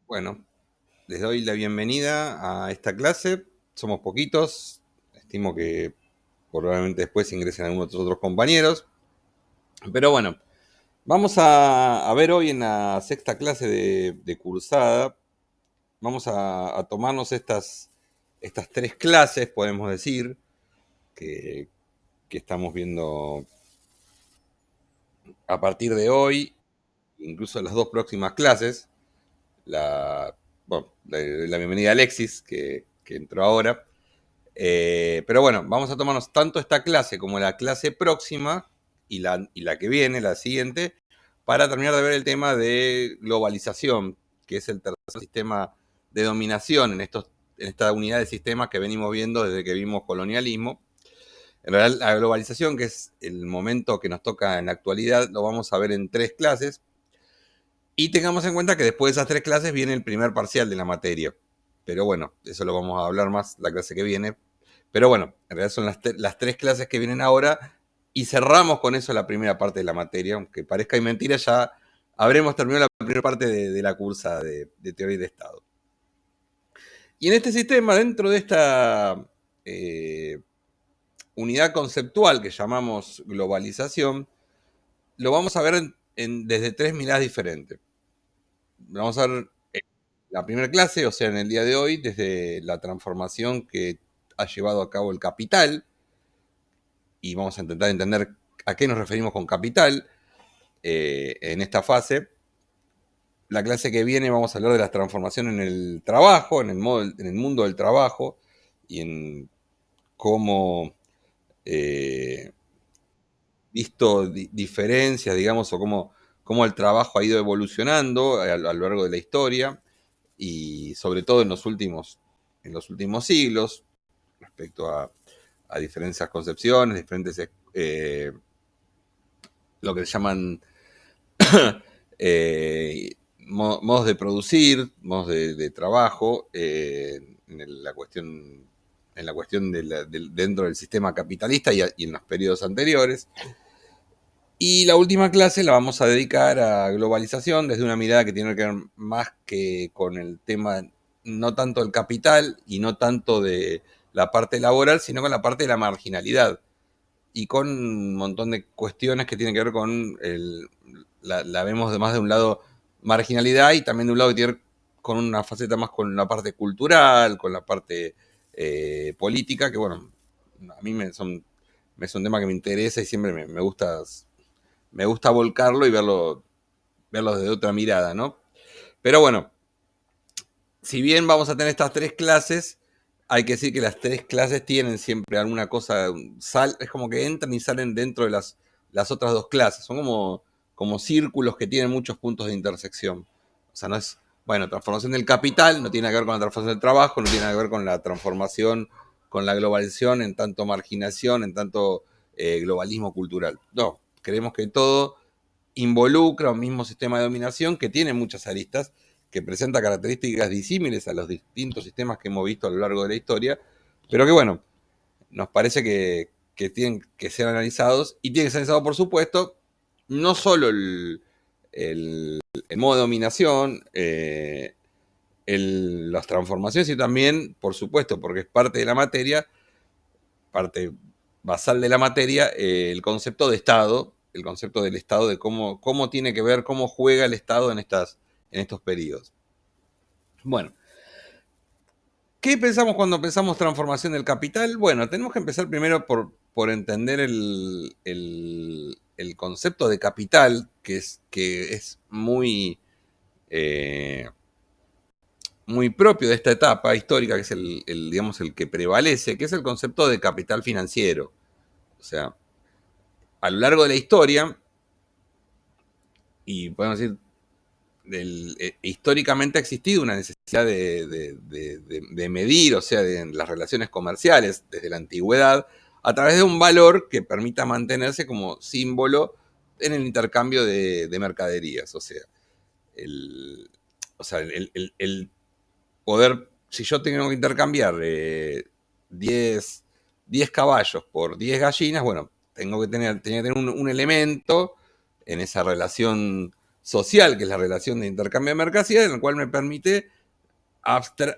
Bueno, les doy la bienvenida a esta clase. Somos poquitos. Estimo que probablemente después ingresen algunos otros compañeros. Pero bueno, vamos a ver hoy en la sexta clase de cursada. Vamos a tomarnos estas tres clases, podemos decir, que, que estamos viendo a partir de hoy, incluso las dos próximas clases. Bueno, la bienvenida a Alexis, que entró ahora. Pero bueno, vamos a tomarnos tanto esta clase como la clase próxima y la que viene, la siguiente, para terminar de ver el tema de globalización, que es el tercer sistema de dominación en esta unidad de sistemas que venimos viendo desde que vimos colonialismo. En realidad, la globalización, que es el momento que nos toca en la actualidad, lo vamos a ver en tres clases. Y tengamos en cuenta que después de esas tres clases viene el primer parcial de la materia. Pero bueno, eso lo vamos a hablar más la clase que viene. Pero bueno, en realidad son las tres clases que vienen ahora y cerramos con eso la primera parte de la materia. Aunque parezca mentira, ya habremos terminado la primera parte de la cursa de teoría de Estado. Y en este sistema, dentro de esta unidad conceptual que llamamos globalización, lo vamos a ver desde tres miradas diferentes. Vamos a ver la primera clase, o sea, en el día de hoy, desde la transformación que ha llevado a cabo el capital, y vamos a intentar entender a qué nos referimos con capital en esta fase. La clase que viene vamos a hablar de la transformación en el trabajo, en el mundo del trabajo, y en cómo visto diferencias, digamos, o cómo el trabajo ha ido evolucionando a lo largo de la historia, y sobre todo en los últimos siglos, respecto a diferentes concepciones, diferentes, lo que se llaman modos de producir, modos de trabajo, en la cuestión, dentro del sistema capitalista y en los periodos anteriores. Y la última clase la vamos a dedicar a globalización desde una mirada que tiene que ver más que con el tema, no tanto del capital y no tanto de la parte laboral, sino con la parte de la marginalidad y con un montón de cuestiones que tienen que ver con la vemos de más de un lado marginalidad y también de un lado que tiene que ver con una faceta más con la parte cultural, con la parte política, que bueno, a mí es un tema que me interesa y siempre me gusta volcarlo y verlo desde otra mirada, ¿no? Pero bueno, si bien vamos a tener estas tres clases, hay que decir que las tres clases tienen siempre alguna cosa, es como que entran y salen dentro de las otras dos clases. Son como círculos que tienen muchos puntos de intersección. O sea, no es, bueno, transformación del capital no tiene que ver con la transformación del trabajo, no tiene que ver con la transformación, con la globalización, en tanto marginación, en tanto globalismo cultural. No, creemos que todo involucra un mismo sistema de dominación que tiene muchas aristas, que presenta características disímiles a los distintos sistemas que hemos visto a lo largo de la historia, pero que bueno, nos parece que tienen que ser analizados y tienen que ser analizados, por supuesto, no solo el modo de dominación, las transformaciones, y también, por supuesto, porque es parte de la materia, parte basal de la materia, el concepto de Estado, el concepto del Estado, de cómo tiene que ver, cómo juega el Estado en estos periodos. Bueno, ¿qué pensamos cuando pensamos transformación del capital? Bueno, tenemos que empezar primero por entender el concepto de capital, que es muy, muy propio de esta etapa histórica, que es digamos, el que prevalece, que es el concepto de capital financiero. O sea, a lo largo de la historia, y podemos decir, históricamente ha existido una necesidad de medir, o sea, de las relaciones comerciales desde la antigüedad, a través de un valor que permita mantenerse como símbolo en el intercambio de mercaderías. El, o sea, el poder, si yo tengo que intercambiar 10, 10 caballos por 10 gallinas, bueno, tenía que tener un elemento en esa relación social, que es la relación de intercambio de mercancías, en el cual me permite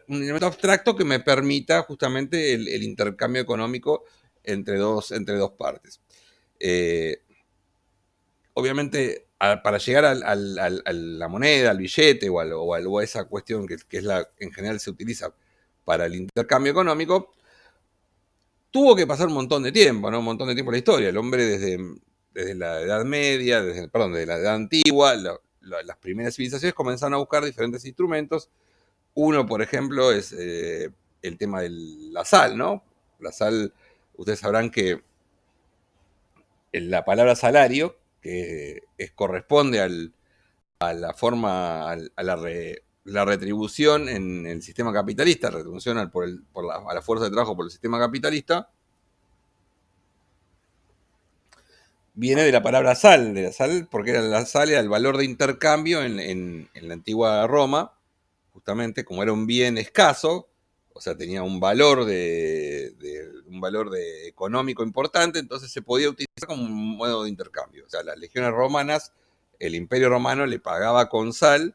un elemento abstracto que me permita justamente el intercambio económico entre dos partes. Obviamente, para llegar a la moneda, al billete o a esa cuestión que es en general se utiliza para el intercambio económico, tuvo que pasar un montón de tiempo, ¿no? Un montón de tiempo en la historia. El hombre desde la Edad Media, desde la Edad Antigua, las primeras civilizaciones comenzaron a buscar diferentes instrumentos. Uno, por ejemplo, es el tema de la sal, ¿no? La sal, ustedes sabrán que la palabra salario, que corresponde a la forma, la retribución en el sistema capitalista, retribución a la fuerza de trabajo por el sistema capitalista, viene de la palabra sal, porque la sal era el valor de intercambio en la antigua Roma, justamente como era un bien escaso, o sea, tenía un valor económico importante, entonces se podía utilizar como un modo de intercambio. O sea, las legiones romanas, el Imperio Romano le pagaba con sal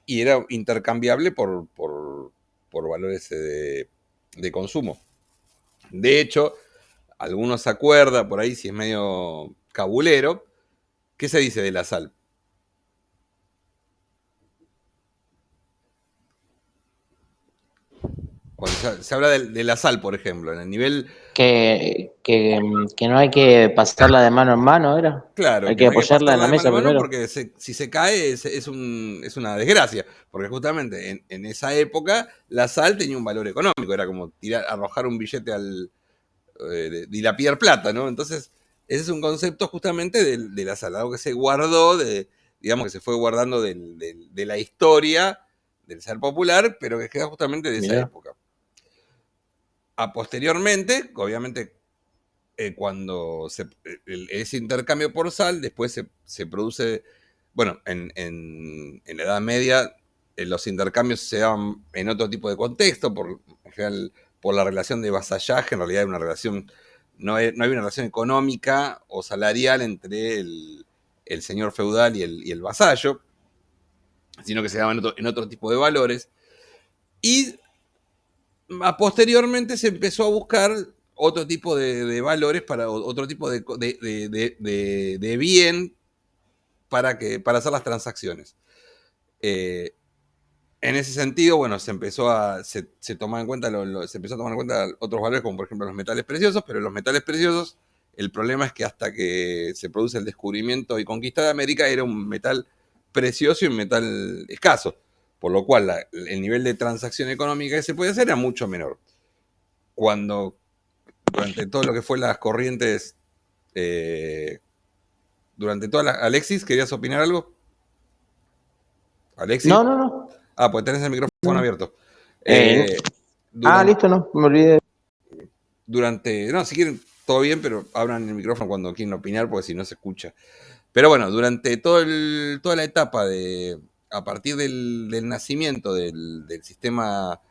y era intercambiable por valores de consumo. De hecho, algunos se acuerdan, por ahí si es medio cabulero, ¿qué se dice de la sal? Cuando se habla de la sal, por ejemplo, en el nivel... Que no hay que pasarla de mano en mano, ¿era? Claro, Hay que que no hay que apoyarla en pasarla la de mano mesa en mano primero. porque si se cae es una desgracia. Porque justamente en esa época la sal tenía un valor económico, era como arrojar un billete dilapidar plata, ¿no? Entonces, ese es un concepto justamente de la sal, algo que se guardó, digamos que se fue guardando de la historia del ser popular, pero que queda justamente de esa época. Posteriormente, obviamente, cuando ese intercambio por sal, después se produce, bueno, en la Edad Media los intercambios se daban en otro tipo de contexto, en general por la relación de vasallaje, en realidad hay una relación, no hay una relación económica o salarial entre el señor feudal y el vasallo, sino que se daban en otro tipo de valores. Y posteriormente se empezó a buscar otro tipo de valores para otro tipo de bien para hacer las transacciones. En ese sentido, bueno, se empezó a tomar en cuenta otros valores como por ejemplo los metales preciosos, pero los metales preciosos, el problema es que hasta que se produce el descubrimiento y conquista de América era un metal precioso y un metal escaso, por lo cual el nivel de transacción económica que se puede hacer era mucho menor. Durante todo lo que fue las corrientes, Alexis, ¿querías opinar algo? ¿Alexis? No. Pues tenés el micrófono abierto. Listo, no, me olvidé. Si quieren, todo bien, pero abran el micrófono cuando quieren opinar, porque si no se escucha. Pero bueno, durante toda la etapa a partir del nacimiento del sistema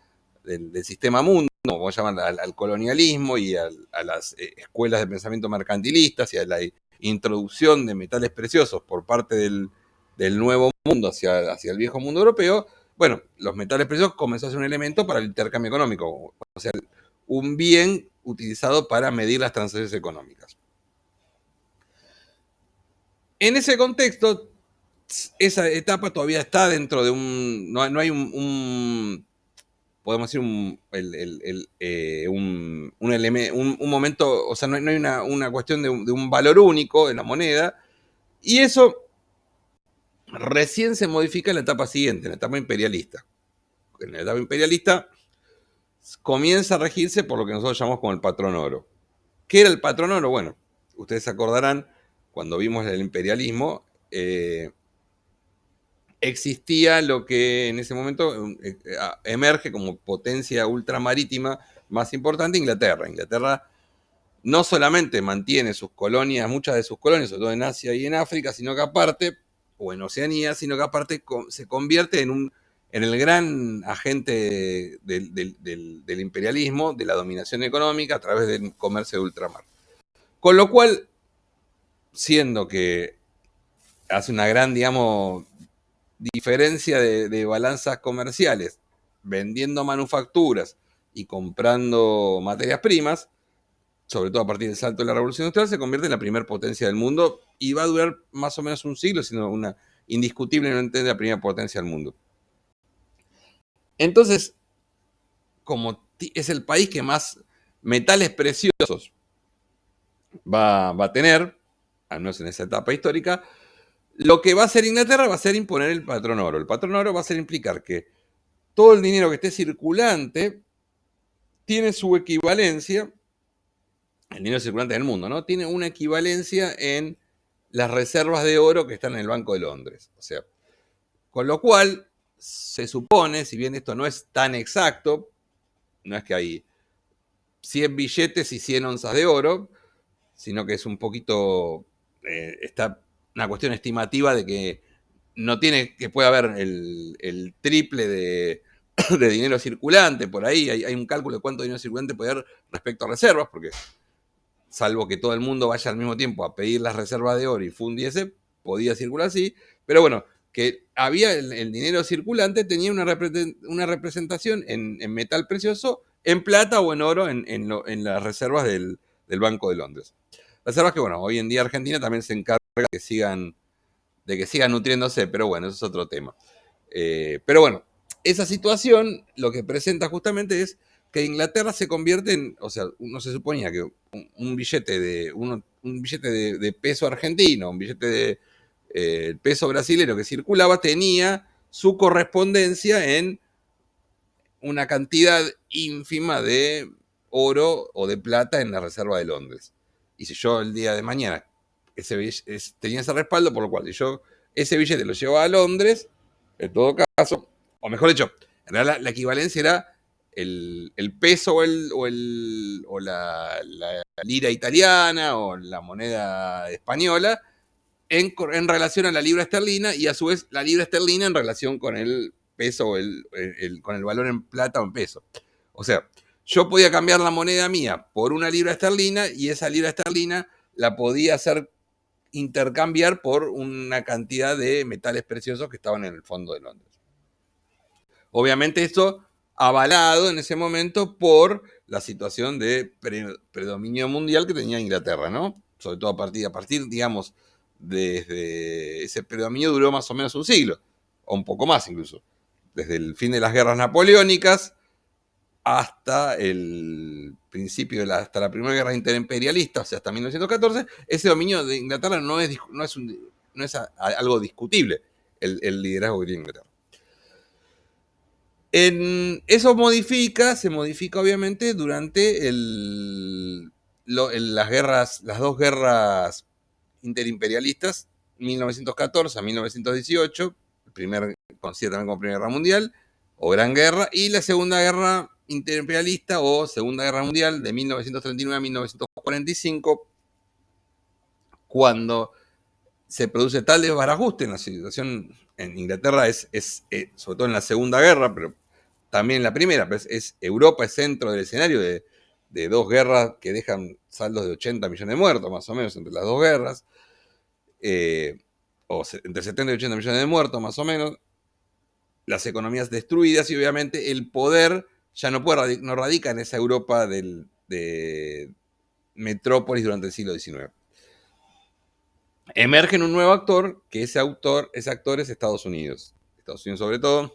mundo, como llaman al colonialismo y a las escuelas de pensamiento mercantilistas y a la introducción de metales preciosos por parte del nuevo mundo hacia el viejo mundo europeo, bueno, los metales preciosos comenzó a ser un elemento para el intercambio económico, o sea, un bien utilizado para medir las transacciones económicas. En ese contexto, esa etapa todavía está dentro de no hay podemos decir un momento, o sea, no hay una cuestión de un valor único de la moneda, y eso recién se modifica en la etapa siguiente, en la etapa imperialista. En la etapa imperialista comienza a regirse por lo que nosotros llamamos como el patrón oro. ¿Qué era el patrón oro? Bueno, ustedes se acordarán, cuando vimos el imperialismo, existía lo que en ese momento emerge como potencia ultramarítima más importante, Inglaterra. Inglaterra no solamente mantiene sus colonias, muchas de sus colonias, sobre todo en Asia y en África, sino que aparte, o en Oceanía, sino que aparte se convierte en el gran agente del imperialismo, de la dominación económica a través del comercio de ultramar. Con lo cual, siendo que hace una gran, digamos, diferencia de balanzas comerciales, vendiendo manufacturas y comprando materias primas, sobre todo a partir del salto de la revolución industrial, se convierte en la primera potencia del mundo y va a durar más o menos un siglo, siendo una indiscutiblemente la primera potencia del mundo. Entonces, como es el país que más metales preciosos va a tener, al menos en esa etapa histórica, lo que va a hacer Inglaterra va a ser imponer el patrón oro. El patrón oro va a ser implicar que todo el dinero que esté circulante tiene su equivalencia, el dinero circulante del mundo, ¿no? Tiene una equivalencia en las reservas de oro que están en el Banco de Londres. O sea, con lo cual se supone, si bien esto no es tan exacto, no es que hay 100 billetes y 100 onzas de oro, sino que es un poquito, está una cuestión estimativa de que no tiene, que puede haber el triple de dinero circulante por ahí, hay un cálculo de cuánto dinero circulante puede haber respecto a reservas, porque salvo que todo el mundo vaya al mismo tiempo a pedir las reservas de oro y fundiese, podía circular así, pero bueno, que había el dinero circulante, tenía una representación en metal precioso, en plata o en oro en las reservas del Banco de Londres. Reservas que, bueno, hoy en día Argentina también se encarga de que sigan nutriéndose, pero bueno, eso es otro tema. Pero bueno, esa situación lo que presenta justamente es que Inglaterra se convierte en, o sea, uno se suponía que un billete de peso argentino, un billete de peso brasilero que circulaba, tenía su correspondencia en una cantidad ínfima de oro o de plata en la Reserva de Londres. Y si yo el día de mañana tenía ese respaldo, por lo cual si yo ese billete lo llevaba a Londres, en todo caso, o mejor dicho, en realidad la equivalencia era el peso o la lira italiana o la moneda española en relación a la libra esterlina y a su vez la libra esterlina en relación con el peso o con el valor en plata o en peso. O sea, yo podía cambiar la moneda mía por una libra esterlina y esa libra esterlina la podía hacer intercambiar por una cantidad de metales preciosos que estaban en el fondo de Londres. Obviamente esto avalado en ese momento por la situación de predominio mundial que tenía Inglaterra, ¿no? Sobre todo a partir, digamos, desde ese predominio duró más o menos un siglo, o un poco más incluso. Desde el fin de las guerras napoleónicas hasta el principio, hasta la primera guerra interimperialista, o sea, hasta 1914, ese dominio de Inglaterra no es algo discutible, el liderazgo que tiene Inglaterra. Eso se modifica obviamente durante las dos guerras interimperialistas, 1914 a 1918, conocida también como Primera Guerra Mundial, o Gran Guerra, y la Segunda Guerra Interimperialista o Segunda Guerra Mundial de 1939 a 1945, cuando se produce tal desbarajuste en la situación en Inglaterra, sobre todo en la Segunda Guerra, pero también en la primera, pues Europa es centro del escenario de dos guerras que dejan saldos de 80 millones de muertos, más o menos, entre las dos guerras, o entre 70 y 80 millones de muertos, más o menos, las economías destruidas y obviamente el poder ya no radica en esa Europa de metrópolis durante el siglo XIX. Emerge un nuevo actor, que ese actor es Estados Unidos. Estados Unidos sobre todo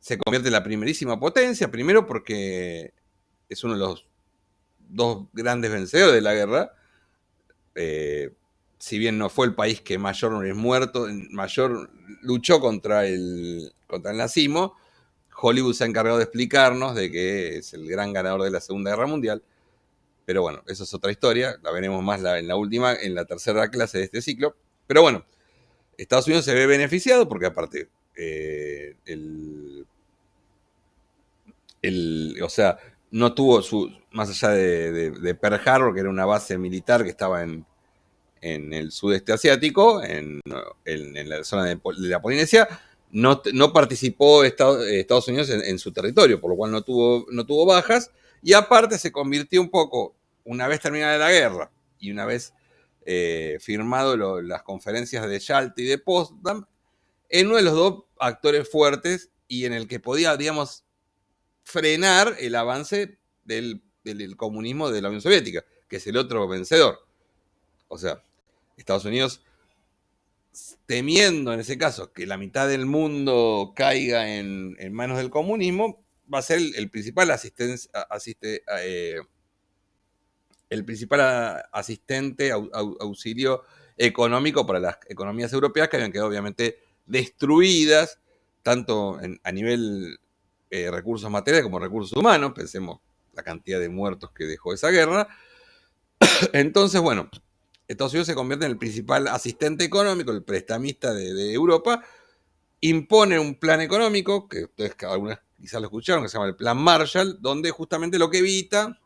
se convierte en la primerísima potencia, primero porque es uno de los dos grandes vencedores de la guerra, si bien no fue el país que mayor luchó contra el nazismo, Hollywood se ha encargado de explicarnos de que es el gran ganador de la Segunda Guerra Mundial. Pero bueno, eso es otra historia, la veremos más en la tercera clase de este ciclo. Pero bueno, Estados Unidos se ve beneficiado porque aparte o sea, no tuvo más allá de Pearl Harbor, que era una base militar que estaba en el sudeste asiático, en la zona de la Polinesia, no participó Estados Unidos en su territorio, por lo cual no tuvo bajas, y aparte se convirtió un poco, una vez terminada la guerra, y una vez firmado las conferencias de Yalta y de Potsdam, en uno de los dos actores fuertes y en el que podía, digamos, frenar el avance del comunismo de la Unión Soviética, que es el otro vencedor. O sea, Estados Unidos, temiendo en ese caso que la mitad del mundo caiga en manos del comunismo, va a ser el principal asistente, auxilio económico para las economías europeas que habían quedado obviamente destruidas, tanto a nivel recursos materiales como recursos humanos. Pensemos la cantidad de muertos que dejó esa guerra. Entonces, bueno, Estados Unidos se convierte en el principal asistente económico, el prestamista de Europa, impone un plan económico, que ustedes algunas quizás lo escucharon, que se llama el Plan Marshall, donde justamente lo que evita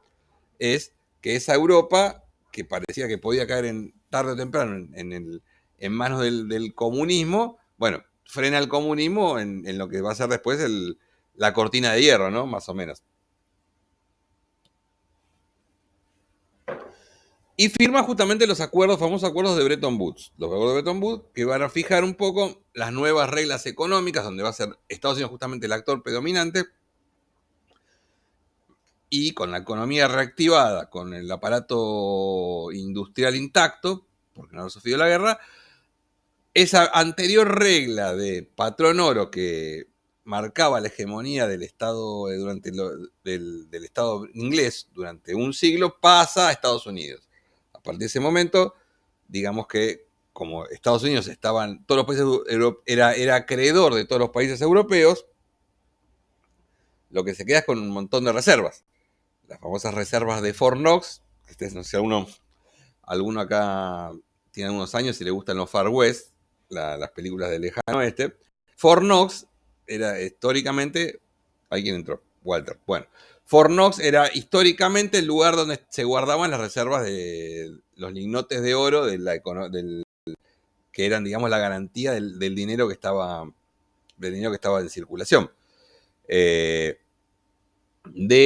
es que esa Europa, que parecía que podía caer tarde o temprano en manos del comunismo, bueno, frena el comunismo en lo que va a ser después la cortina de hierro, ¿no? Más o menos. Y firma justamente los famosos acuerdos de Bretton Woods. Los acuerdos de Bretton Woods que van a fijar un poco las nuevas reglas económicas, donde va a ser Estados Unidos justamente el actor predominante. Y con la economía reactivada, con el aparato industrial intacto, porque no ha sufrido la guerra, esa anterior regla de patrón oro que marcaba la hegemonía del Estado del Estado inglés durante un siglo pasa a Estados Unidos. A partir de ese momento, digamos que como Estados Unidos todos los países era acreedor de todos los países europeos, lo que se queda es con un montón de reservas. Las famosas reservas de Fort Knox, que no sé, alguno acá tiene algunos años y le gustan los Far West, las películas del lejano oeste. Fort Knox era históricamente, ¿ahí quién entró? Walter. Bueno, Fort Knox era históricamente el lugar donde se guardaban las reservas de los lingotes de oro que eran, digamos, la garantía del dinero que estaba en circulación. De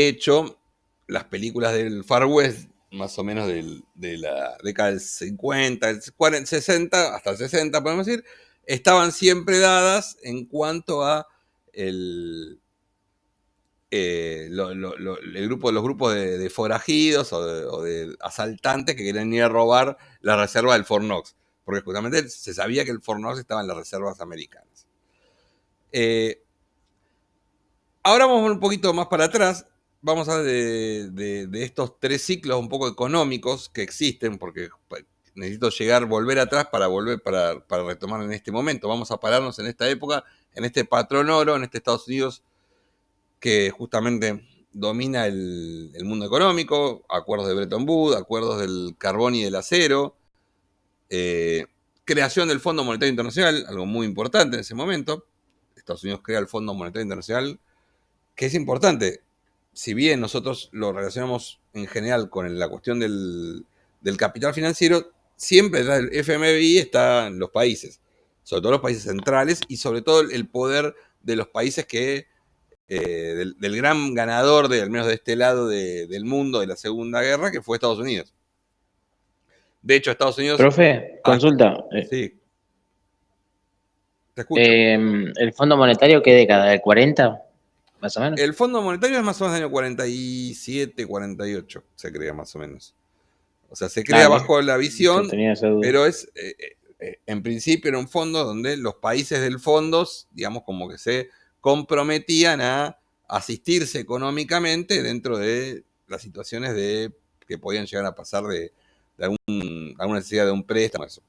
hecho, las películas del Far West, más o menos de la década del 50, 60, hasta el 60, podemos decir, estaban siempre dadas en cuanto a los grupos de forajidos o de asaltantes que querían ir a robar la reserva del Fort Knox, porque justamente se sabía que el Fort Knox estaba en las reservas americanas. Ahora vamos un poquito más para atrás. Vamos a hablar de estos tres ciclos un poco económicos que existen, porque necesito volver atrás para retomar en este momento. Vamos a pararnos en esta época, en este patrón oro, en este Estados Unidos que justamente domina el mundo económico, acuerdos de Bretton Woods, acuerdos del carbón y del acero, creación del Fondo Monetario Internacional, algo muy importante en ese momento. Estados Unidos crea el Fondo Monetario Internacional, que es importante. Si bien nosotros lo relacionamos en general con la cuestión del capital financiero, siempre el FMI está en los países, sobre todo los países centrales y sobre todo el poder de los países que del gran ganador, al menos de este lado del mundo, de la Segunda Guerra, que fue Estados Unidos. De hecho, Estados Unidos... Profe, consulta. Sí. Te escucho. ¿El Fondo Monetario qué década? ¿Del 40? Más o menos. El Fondo Monetario es más o menos del año 47, 48, se crea más o menos. O sea, se crea bajo la visión, pero es, en principio era un fondo donde los países del fondo, digamos, como que se comprometían a asistirse económicamente dentro de las situaciones que podían llegar a pasar de alguna necesidad de un préstamo. Eso.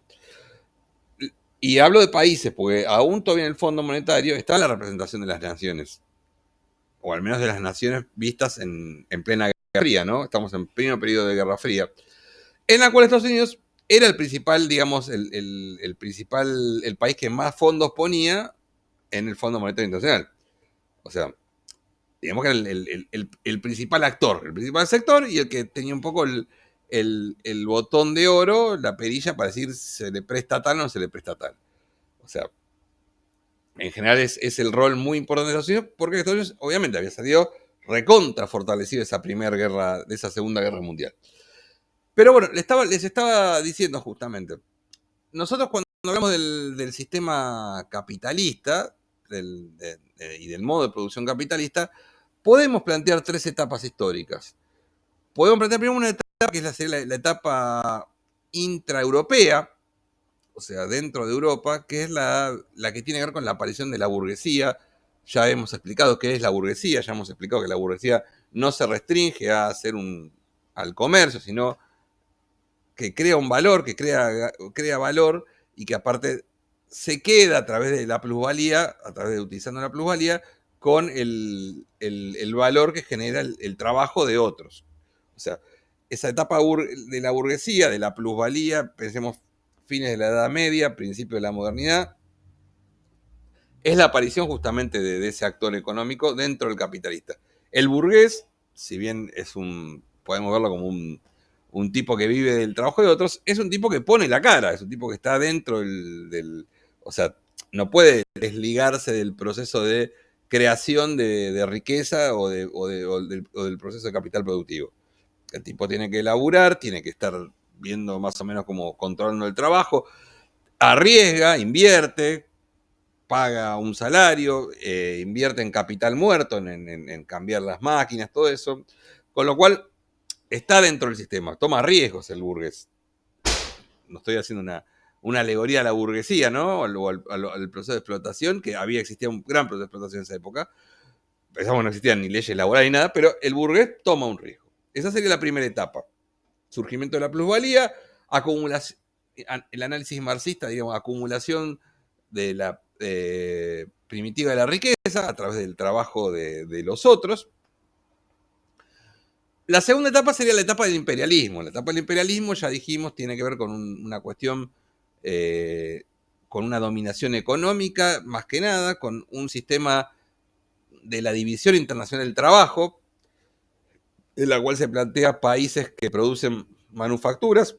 Y hablo de países, porque aún todavía en el Fondo Monetario está la representación de las naciones, o al menos de las naciones vistas en plena Guerra Fría, ¿no? Estamos en pleno periodo de Guerra Fría, en la cual Estados Unidos era el principal, digamos, el país que más fondos ponía en el Fondo Monetario Internacional. O sea, digamos que era el principal actor, el principal sector y el que tenía un poco el botón de oro, la perilla para decir se le presta tal o no se le presta tal. O sea, en general es el rol muy importante de Estados Unidos porque Estados Unidos obviamente había salido recontra fortalecido esa primera guerra, de esa Segunda Guerra Mundial. Pero bueno, les estaba diciendo justamente, nosotros cuando hablamos del sistema capitalista, y del modo de producción capitalista, podemos plantear 3 etapas históricas. Podemos plantear primero una etapa que es la etapa intraeuropea, o sea, dentro de Europa, que es la que tiene que ver con la aparición de la burguesía. Ya hemos explicado qué es la burguesía, ya hemos explicado que la burguesía no se restringe a hacer al comercio, sino que crea un valor, que crea valor y que aparte se queda a través de la plusvalía, a través de utilizando la plusvalía, con el valor que genera el trabajo de otros. O sea, esa etapa de la burguesía, de la plusvalía, pensemos fines de la Edad Media, principio de la modernidad, es la aparición justamente de ese actor económico dentro del capitalista. El burgués, si bien podemos verlo como un tipo que vive del trabajo de otros, es un tipo que pone la cara, es un tipo que está dentro o sea, no puede desligarse del proceso de creación de riqueza o del proceso de capital productivo. El tipo tiene que laburar, tiene que estar viendo más o menos como controlando el trabajo, arriesga, invierte, paga un salario, invierte en capital muerto, en cambiar las máquinas, todo eso. Con lo cual, está dentro del sistema, toma riesgos el burgués. No estoy haciendo una alegoría a la burguesía, ¿no? O al proceso de explotación, que existía un gran proceso de explotación en esa época. Pensamos que no existían ni leyes laborales ni nada, pero el burgués toma un riesgo. Esa sería la primera etapa. Surgimiento de la plusvalía, acumulación, el análisis marxista, digamos, acumulación de la primitiva de la riqueza a través del trabajo de los otros. La segunda etapa sería la etapa del imperialismo. La etapa del imperialismo, ya dijimos, tiene que ver con una cuestión, con una dominación económica, más que nada, con un sistema de la división internacional del trabajo, en la cual se plantea países que producen manufacturas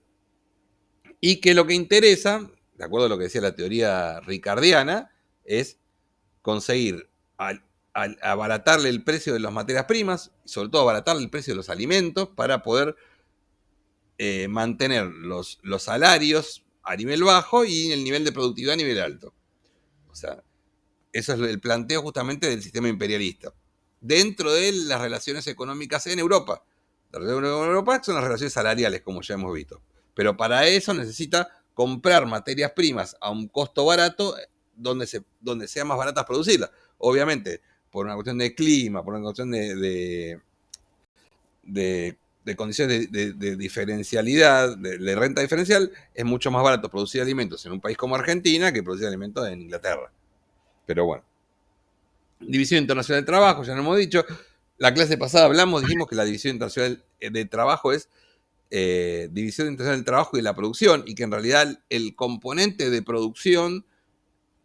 y que lo que interesa, de acuerdo a lo que decía la teoría ricardiana, es conseguir abaratarle el precio de las materias primas, y sobre todo abaratarle el precio de los alimentos para poder mantener los salarios a nivel bajo y el nivel de productividad a nivel alto. O sea, eso es el planteo justamente del sistema imperialista. Dentro de las relaciones económicas en Europa. Las relaciones en Europa son las relaciones salariales, como ya hemos visto. Pero para eso necesita comprar materias primas a un costo barato donde sea más baratas producirlas. Obviamente, por una cuestión de clima, por una cuestión de condiciones de diferencialidad, de renta diferencial, es mucho más barato producir alimentos en un país como Argentina que producir alimentos en Inglaterra. Pero bueno. División Internacional del Trabajo, ya lo hemos dicho. La clase pasada dijimos que la División Internacional de Trabajo es División Internacional del Trabajo y la producción, y que en realidad el componente de producción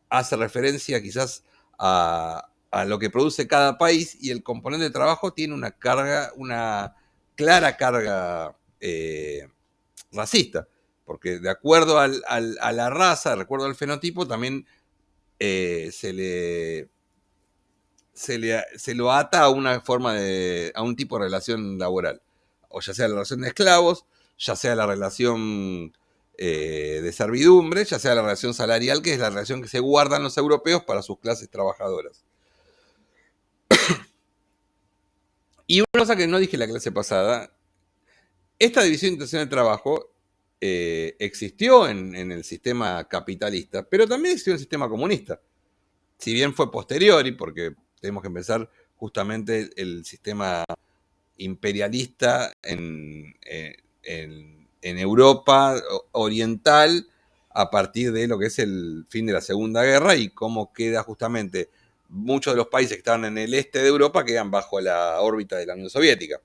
hace referencia quizás a lo que produce cada país, y el componente de trabajo tiene una clara carga racista, porque de acuerdo a la raza, de acuerdo al fenotipo, también se lo ata a una forma a un tipo de relación laboral, o ya sea la relación de esclavos, ya sea la relación de servidumbre, ya sea la relación salarial, que es la relación que se guardan los europeos para sus clases trabajadoras. Y una cosa que no dije en la clase pasada, esta división internacional del trabajo existió en el sistema capitalista, pero también existió en el sistema comunista. Si bien fue posteriori, porque tenemos que empezar justamente el sistema imperialista en Europa oriental a partir de lo que es el fin de la Segunda Guerra y cómo queda justamente muchos de los países que estaban en el este de Europa quedan bajo la órbita de la Unión Soviética.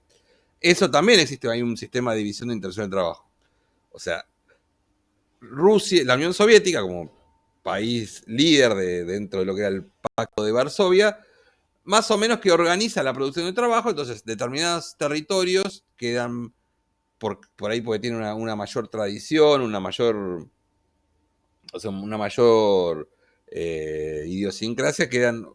Eso también existe, hay un sistema de división de internacional del trabajo. O sea, Rusia, la Unión Soviética como país líder dentro de lo que era el Pacto de Varsovia, más o menos que organiza la producción de trabajo, entonces determinados territorios quedan por ahí porque tienen una mayor tradición, una mayor idiosincrasia, quedan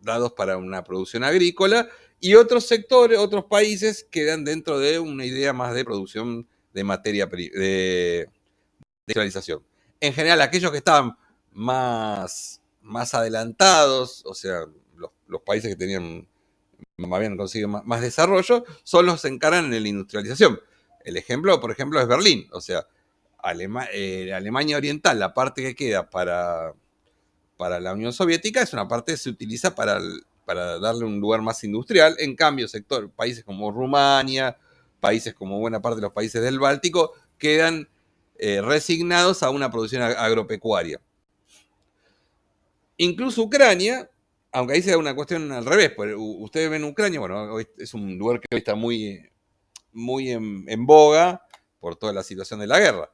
dados para una producción agrícola, y otros sectores, otros países quedan dentro de una idea más de producción de materia de industrialización. En general, aquellos que estaban más más adelantados, o sea, los países que tenían, habían conseguido más desarrollo, son los que se encargan en la industrialización. El ejemplo, por ejemplo, es Berlín, o sea, Alemania Oriental, la parte que queda para la Unión Soviética, es una parte que se utiliza para darle un lugar más industrial. En cambio, países como Rumania, países como buena parte de los países del Báltico, quedan resignados a una producción agropecuaria. Incluso Ucrania, aunque ahí se da una cuestión al revés, pues ustedes ven Ucrania, bueno, hoy es un lugar que hoy está muy en boga por toda la situación de la guerra.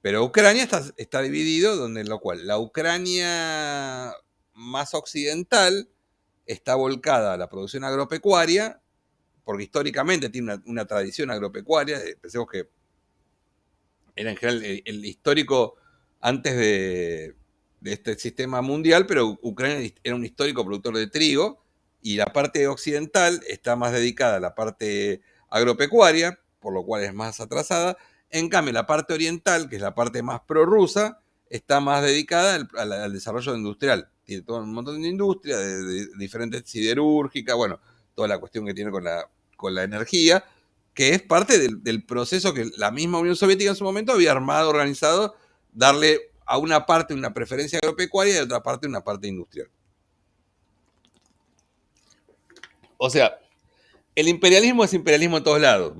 Pero Ucrania está dividido, donde en lo cual la Ucrania más occidental está volcada a la producción agropecuaria, porque históricamente tiene una tradición agropecuaria. Pensemos que era en general el histórico antes de este sistema mundial, pero Ucrania era un histórico productor de trigo, y la parte occidental está más dedicada a la parte agropecuaria, por lo cual es más atrasada. En cambio, la parte oriental, que es la parte más prorrusa, está más dedicada al desarrollo industrial. Tiene todo un montón de industria, de diferentes siderúrgicas, bueno, toda la cuestión que tiene con la energía, que es parte del proceso que la misma Unión Soviética en su momento había armado, organizado, darle a una parte una preferencia agropecuaria y a otra parte una parte industrial. O sea, el imperialismo es imperialismo en todos lados,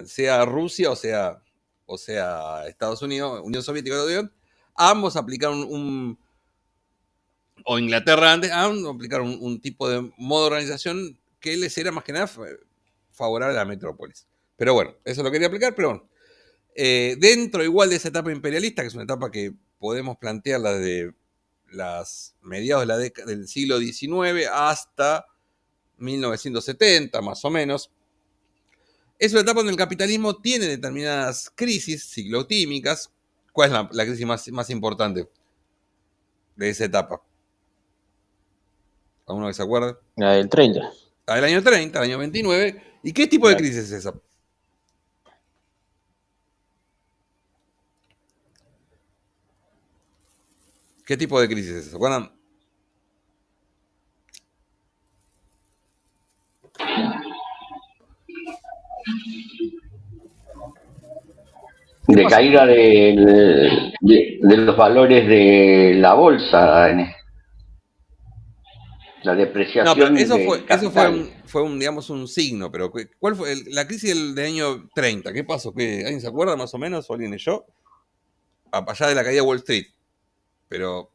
sea Rusia o sea Estados Unidos, Unión Soviética, ambos aplicaron o Inglaterra antes, aplicaron un tipo de modo de organización que les era más que nada favorable a la metrópolis. Pero bueno, eso lo quería aplicar, pero bueno. Dentro igual de esa etapa imperialista, que es una etapa que podemos plantearla desde las mediados del siglo XIX hasta 1970, más o menos, es una etapa donde el capitalismo tiene determinadas crisis ciclotímicas. ¿Cuál es la crisis más importante de esa etapa? ¿Alguno que se acuerde? La del 30. La del año 30, el año 29. ¿Y qué tipo de crisis es esa? ¿Qué tipo de crisis es esa? ¿Se acuerdan? De caída de los valores de la bolsa, la depreciación. No, pero eso fue digamos, un signo. Pero ¿cuál fue la crisis del año 30? ¿Qué pasó? ¿Alguien se acuerda más o menos? ¿O alguien leyó? Allá de la caída de Wall Street. Pero,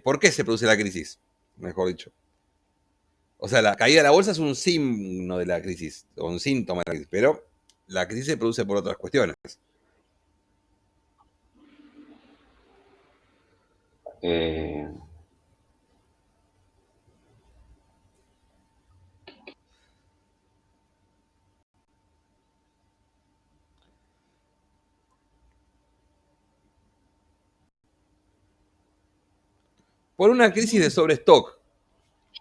¿por qué se produce la crisis? Mejor dicho. O sea, la caída de la bolsa es un signo de la crisis, o un síntoma de la crisis, pero la crisis se produce por otras cuestiones. Por una crisis de sobrestock.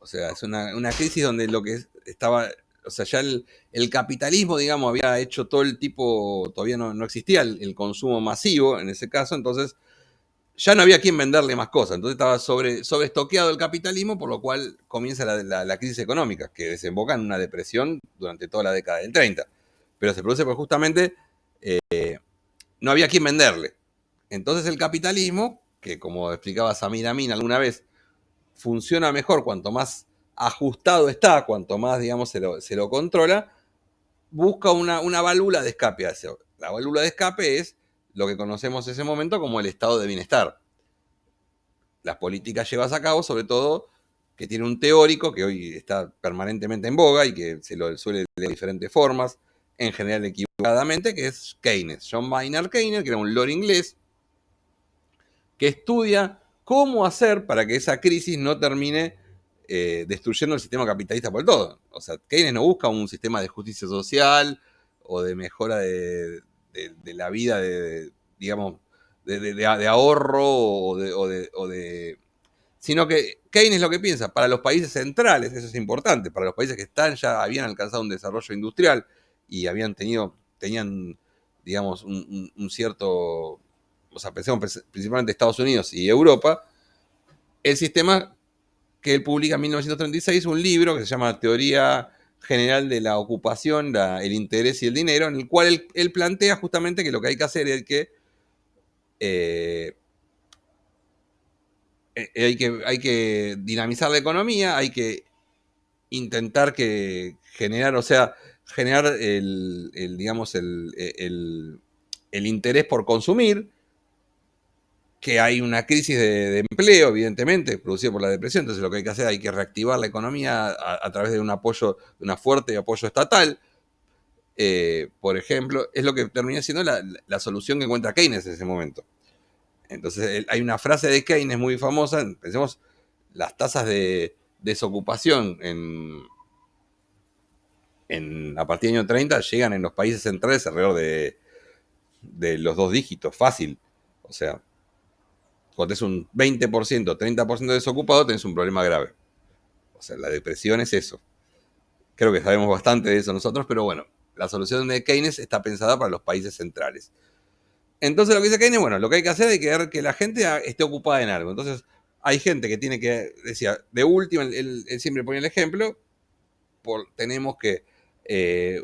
O sea, es una crisis donde lo que estaba, o sea, ya el capitalismo, digamos, había hecho todo el tipo, todavía no existía el consumo masivo en ese caso, entonces ya no había quien venderle más cosas, entonces estaba sobreestoqueado el capitalismo, por lo cual comienza la crisis económica, que desemboca en una depresión durante toda la década del 30. Pero se produce porque justamente no había quien venderle. Entonces el capitalismo, que como explicaba Samir Amin alguna vez, funciona mejor cuanto más ajustado está, cuanto más, digamos, se lo controla, busca una válvula de escape. La válvula de escape es lo que conocemos en ese momento como el estado de bienestar. Las políticas llevadas a cabo, sobre todo, que tiene un teórico que hoy está permanentemente en boga y que se lo suele leer de diferentes formas, en general equivocadamente, que es Keynes. John Maynard Keynes, que era un lord inglés, que estudia cómo hacer para que esa crisis no termine destruyendo el sistema capitalista por el todo. O sea, Keynes no busca un sistema de justicia social o de mejora de la vida, digamos, de ahorro sino que Keynes lo que piensa, para los países centrales, eso es importante, para los países que ya habían alcanzado un desarrollo industrial y tenían, digamos, un cierto, o sea, pensemos principalmente Estados Unidos y Europa, el sistema que él publica en 1936, un libro que se llama Teoría General de la Ocupación, el Interés y el Dinero, en el cual él plantea justamente que lo que hay que hacer es que hay que dinamizar la economía, hay que intentar generar digamos, el interés por consumir, que hay una crisis de empleo, evidentemente, producida por la depresión. Entonces lo que hay que hacer, hay que reactivar la economía a través de una fuerte apoyo estatal. Por ejemplo, es lo que termina siendo la solución que encuentra Keynes en ese momento. Entonces hay una frase de Keynes muy famosa, pensemos, las tasas de desocupación a partir del año 30 llegan en los países centrales alrededor de los 2 dígitos, fácil. O sea, cuando tenés un 20%, 30% desocupado, tenés un problema grave. O sea, la depresión es eso. Creo que sabemos bastante de eso nosotros, pero bueno, la solución de Keynes está pensada para los países centrales. Entonces lo que dice Keynes, bueno, lo que hay que hacer es que la gente esté ocupada en algo. Entonces hay gente que tiene que, decía, de último, él siempre pone el ejemplo, tenemos que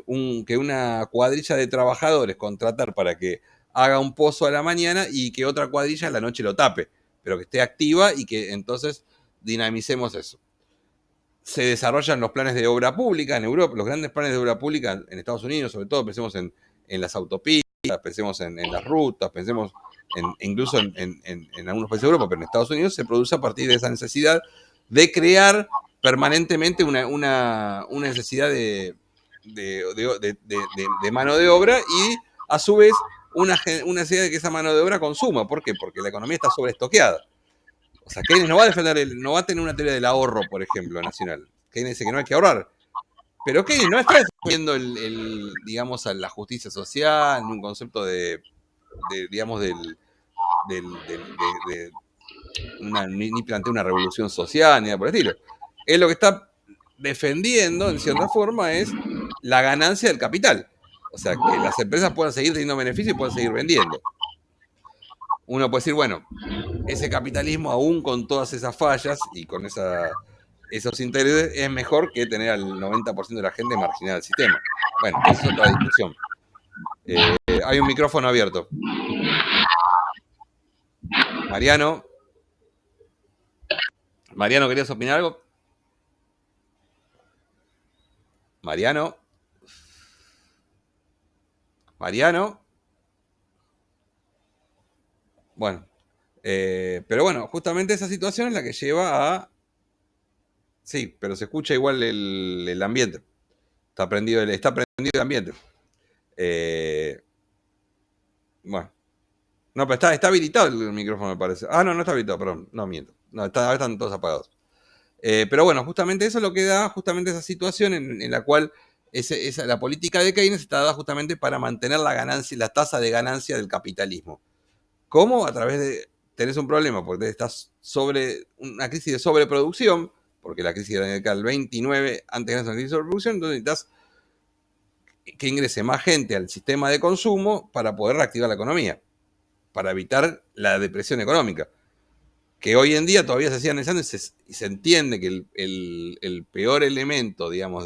una cuadrilla de trabajadores contratar para que haga un pozo a la mañana y que otra cuadrilla a la noche lo tape, pero que esté activa y que entonces dinamicemos eso. Se desarrollan los planes de obra pública en Europa, los grandes planes de obra pública en Estados Unidos, sobre todo pensemos en las autopistas, pensemos en las rutas, pensemos incluso en algunos países de Europa, pero en Estados Unidos se produce a partir de esa necesidad de crear permanentemente una necesidad de mano de obra y a su vez una necesidad de que esa mano de obra consuma. ¿Por qué? Porque la economía está sobreestoqueada. O sea, Keynes no va a defender, no va a tener una teoría del ahorro, por ejemplo, nacional. Keynes dice que no hay que ahorrar. Pero Keynes no está defendiendo digamos, a la justicia social, ni un concepto ni plantea una revolución social, ni nada por el estilo. Él lo que está defendiendo, en cierta forma, es la ganancia del capital. O sea, que las empresas puedan seguir teniendo beneficios y puedan seguir vendiendo. Uno puede decir, bueno, ese capitalismo, aún con todas esas fallas y con esos intereses, es mejor que tener al 90% de la gente marginada del sistema. Bueno, esa es otra discusión. Hay un micrófono abierto. Mariano, ¿querías opinar algo? Mariano. Bueno, pero bueno, justamente esa situación es la que lleva a... Sí, pero se escucha igual el ambiente. Está prendido el ambiente. Bueno. No, pero está habilitado el micrófono, me parece. Ah, no está habilitado, perdón. No, miento. No, están todos apagados. Pero bueno, justamente eso es lo que da justamente esa situación en la cual la política de Keynes está dada justamente para mantener la tasa de ganancia del capitalismo. ¿Cómo? A través de... Tenés un problema, porque estás sobre una crisis de sobreproducción, porque la crisis era en el 29, antes de la crisis de sobreproducción, entonces necesitas que ingrese más gente al sistema de consumo para poder reactivar la economía, para evitar la depresión económica, que hoy en día todavía se sigue analizando y se entiende que el peor elemento, digamos,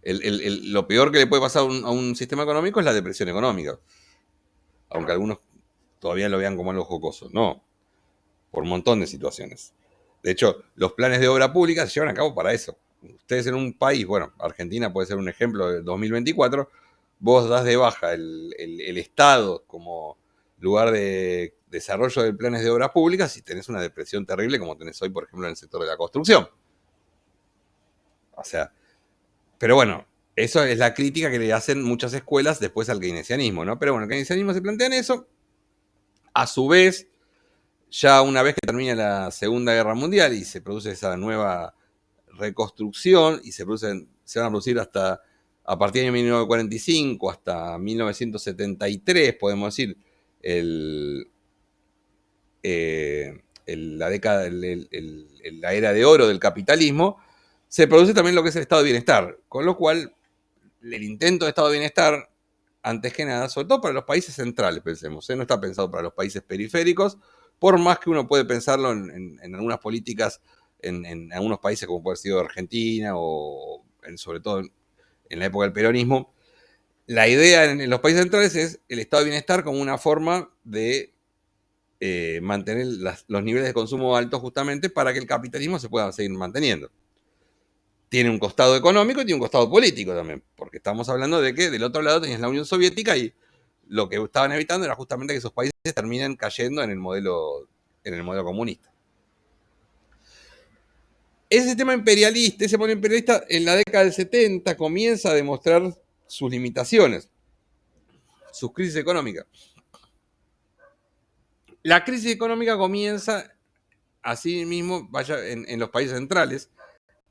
lo peor que le puede pasar a un sistema económico es la depresión económica. Aunque algunos todavía lo vean como algo jocoso. No, por un montón de situaciones. De hecho, los planes de obra pública se llevan a cabo para eso. Ustedes en un país, bueno, Argentina puede ser un ejemplo del 2024, vos das de baja el Estado como lugar de desarrollo de planes de obras públicas y tenés una depresión terrible como tenés hoy, por ejemplo, en el sector de la construcción. O sea, pero bueno, eso es la crítica que le hacen muchas escuelas después al keynesianismo, ¿no? Pero bueno, el keynesianismo se plantea en eso. A su vez, ya una vez que termina la Segunda Guerra Mundial y se produce esa nueva reconstrucción y se van a producir hasta a partir del año 1945 hasta 1973, podemos decir, la década, la era de oro del capitalismo, se produce también lo que es el estado de bienestar, con lo cual el intento de estado de bienestar antes que nada, sobre todo para los países centrales, pensemos, no está pensado para los países periféricos, por más que uno puede pensarlo en algunas políticas, en algunos países como puede ser Argentina o sobre todo en la época del peronismo. La idea en los países centrales es el estado de bienestar como una forma de mantener los niveles de consumo altos justamente para que el capitalismo se pueda seguir manteniendo. Tiene un costado económico y tiene un costado político también, porque estamos hablando de que del otro lado tenías la Unión Soviética y lo que estaban evitando era justamente que esos países terminen cayendo en el modelo comunista. Ese modelo imperialista en la década del 70 comienza a demostrar sus limitaciones, sus crisis económicas. La crisis económica comienza así mismo en los países centrales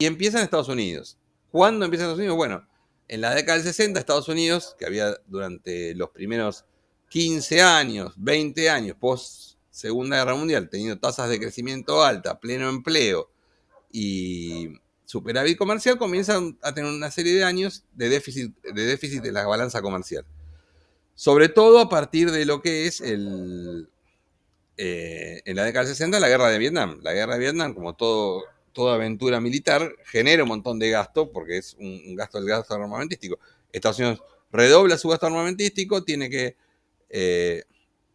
y empieza en Estados Unidos. ¿Cuándo empieza en Estados Unidos? Bueno, en la década del 60 Estados Unidos, que había durante los primeros 15 años, 20 años, post Segunda Guerra Mundial, teniendo tasas de crecimiento alta, pleno empleo y superávit comercial, comienzan a tener una serie de años de déficit de la balanza comercial. Sobre todo a partir de lo que es en la década del 60 la guerra de Vietnam. La guerra de Vietnam, como toda aventura militar, genera un montón de gasto, porque es el gasto armamentístico. Estados Unidos redobla su gasto armamentístico,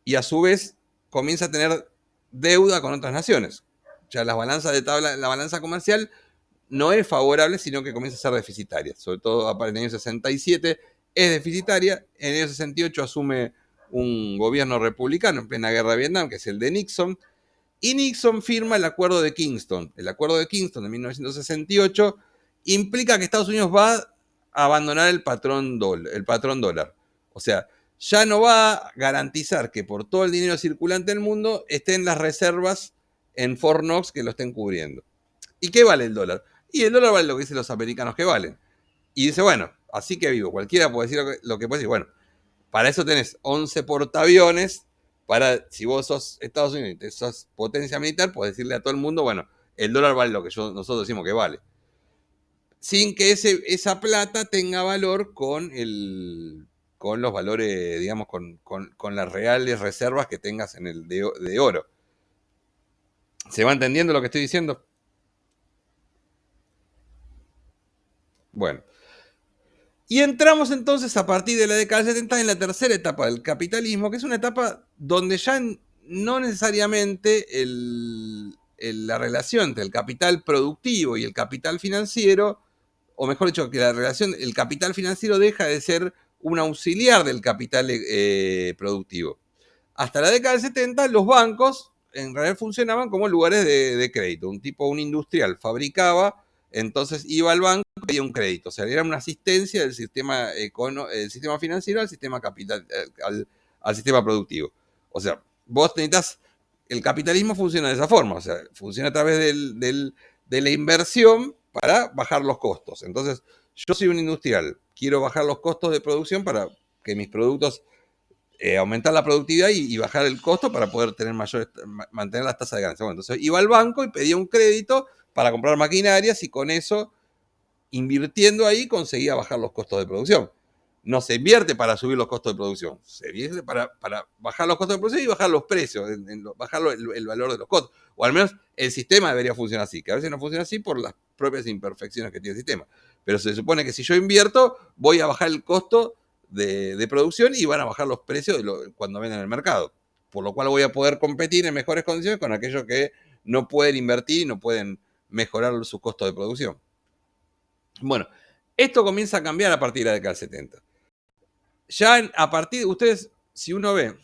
y a su vez comienza a tener deuda con otras naciones. Ya la balanza comercial no es favorable, sino que comienza a ser deficitaria. Sobre todo en el año 67 es deficitaria. En el año 68 asume un gobierno republicano en plena guerra de Vietnam, que es el de Nixon, y Nixon firma el Acuerdo de Kingston. El Acuerdo de Kingston de 1968 implica que Estados Unidos va a abandonar el patrón dólar. O sea, ya no va a garantizar que por todo el dinero circulante del mundo estén las reservas en Fort Knox que lo estén cubriendo. ¿Y qué vale el dólar? Y el dólar vale lo que dicen los americanos que valen. Y dice, bueno, así que vivo, cualquiera puede decir lo que puede decir. Bueno, para eso tenés 11 portaaviones, si vos sos Estados Unidos y sos potencia militar, podés decirle a todo el mundo, bueno, el dólar vale lo que nosotros decimos que vale. Sin que esa plata tenga valor con los valores, digamos, con las reales reservas que tengas en el de oro. ¿Se va entendiendo lo que estoy diciendo? Bueno. Y entramos entonces a partir de la década del 70 en la tercera etapa del capitalismo, que es una etapa donde ya no necesariamente la relación entre el capital productivo y el capital financiero, o mejor dicho, que el capital financiero deja de ser un auxiliar del capital productivo. Hasta la década del 70 los bancos en realidad funcionaban como lugares de crédito. Un industrial fabricaba, entonces iba al banco y pedía un crédito. O sea, era una asistencia del sistema financiero al sistema capital, al sistema productivo. O sea, vos necesitas, el capitalismo funciona de esa forma, o sea, funciona a través de la inversión para bajar los costos. Entonces, yo soy un industrial, quiero bajar los costos de producción para que mis productos aumentar la productividad y bajar el costo para poder mantener las tasas de ganancia. Bueno, entonces iba al banco y pedía un crédito para comprar maquinarias y con eso, invirtiendo ahí, conseguía bajar los costos de producción. No se invierte para subir los costos de producción, se invierte para bajar los costos de producción y bajar los precios, bajar el valor de los costos. O al menos el sistema debería funcionar así, que a veces no funciona así por las propias imperfecciones que tiene el sistema. Pero se supone que si yo invierto, voy a bajar el costo de producción y van a bajar los precios cuando venden en el mercado. Por lo cual voy a poder competir en mejores condiciones con aquellos que no pueden invertir y no pueden mejorar sus costos de producción. Bueno, esto comienza a cambiar a partir de la década del 70. Ya a partir de ustedes, si uno ve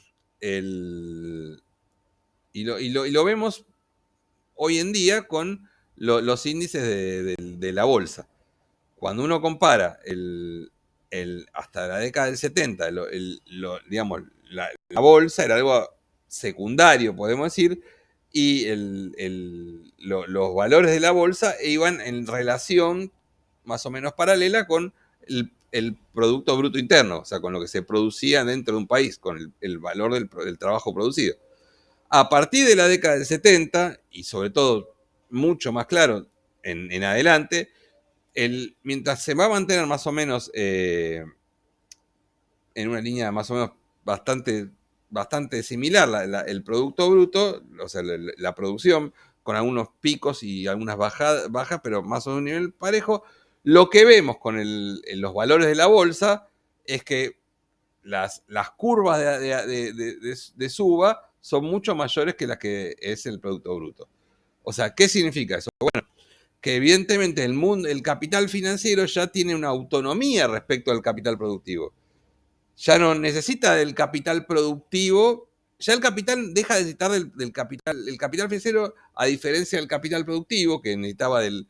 y lo vemos hoy en día con los índices de la bolsa. Cuando uno compara hasta la década del 70, digamos, la bolsa era algo secundario, podemos decir, y los valores de la bolsa iban en relación más o menos paralela con el Producto Bruto Interno, o sea, con lo que se producía dentro de un país, con el valor del trabajo producido. A partir de la década del 70, y sobre todo mucho más claro en adelante, mientras se va a mantener más o menos en una línea más o menos bastante similar el Producto Bruto, o sea, la producción, con algunos picos y algunas bajas, pero más o menos un nivel parejo. Lo que vemos con los valores de la bolsa es que las curvas de suba son mucho mayores que las que es el Producto Bruto. O sea, ¿qué significa eso? Bueno, que evidentemente el capital financiero ya tiene una autonomía respecto al capital productivo. Ya no necesita del capital productivo, ya el capital deja de necesitar del capital. El capital financiero, a diferencia del capital productivo, que necesitaba del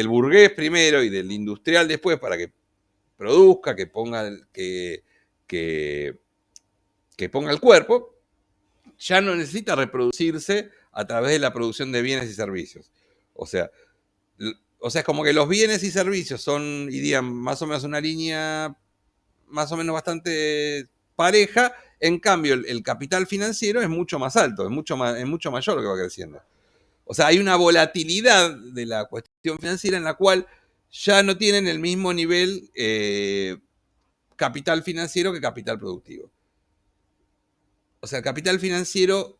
burgués primero y del industrial después para que produzca, que ponga, que ponga el cuerpo, ya no necesita reproducirse a través de la producción de bienes y servicios. O sea, es como que los bienes y servicios son, irían más o menos una línea más o menos bastante pareja. En cambio, el capital financiero es mucho más alto, es mucho mayor lo que va creciendo. O sea, hay una volatilidad de la cuestión financiera en la cual ya no tienen el mismo nivel capital financiero que capital productivo. O sea, el capital financiero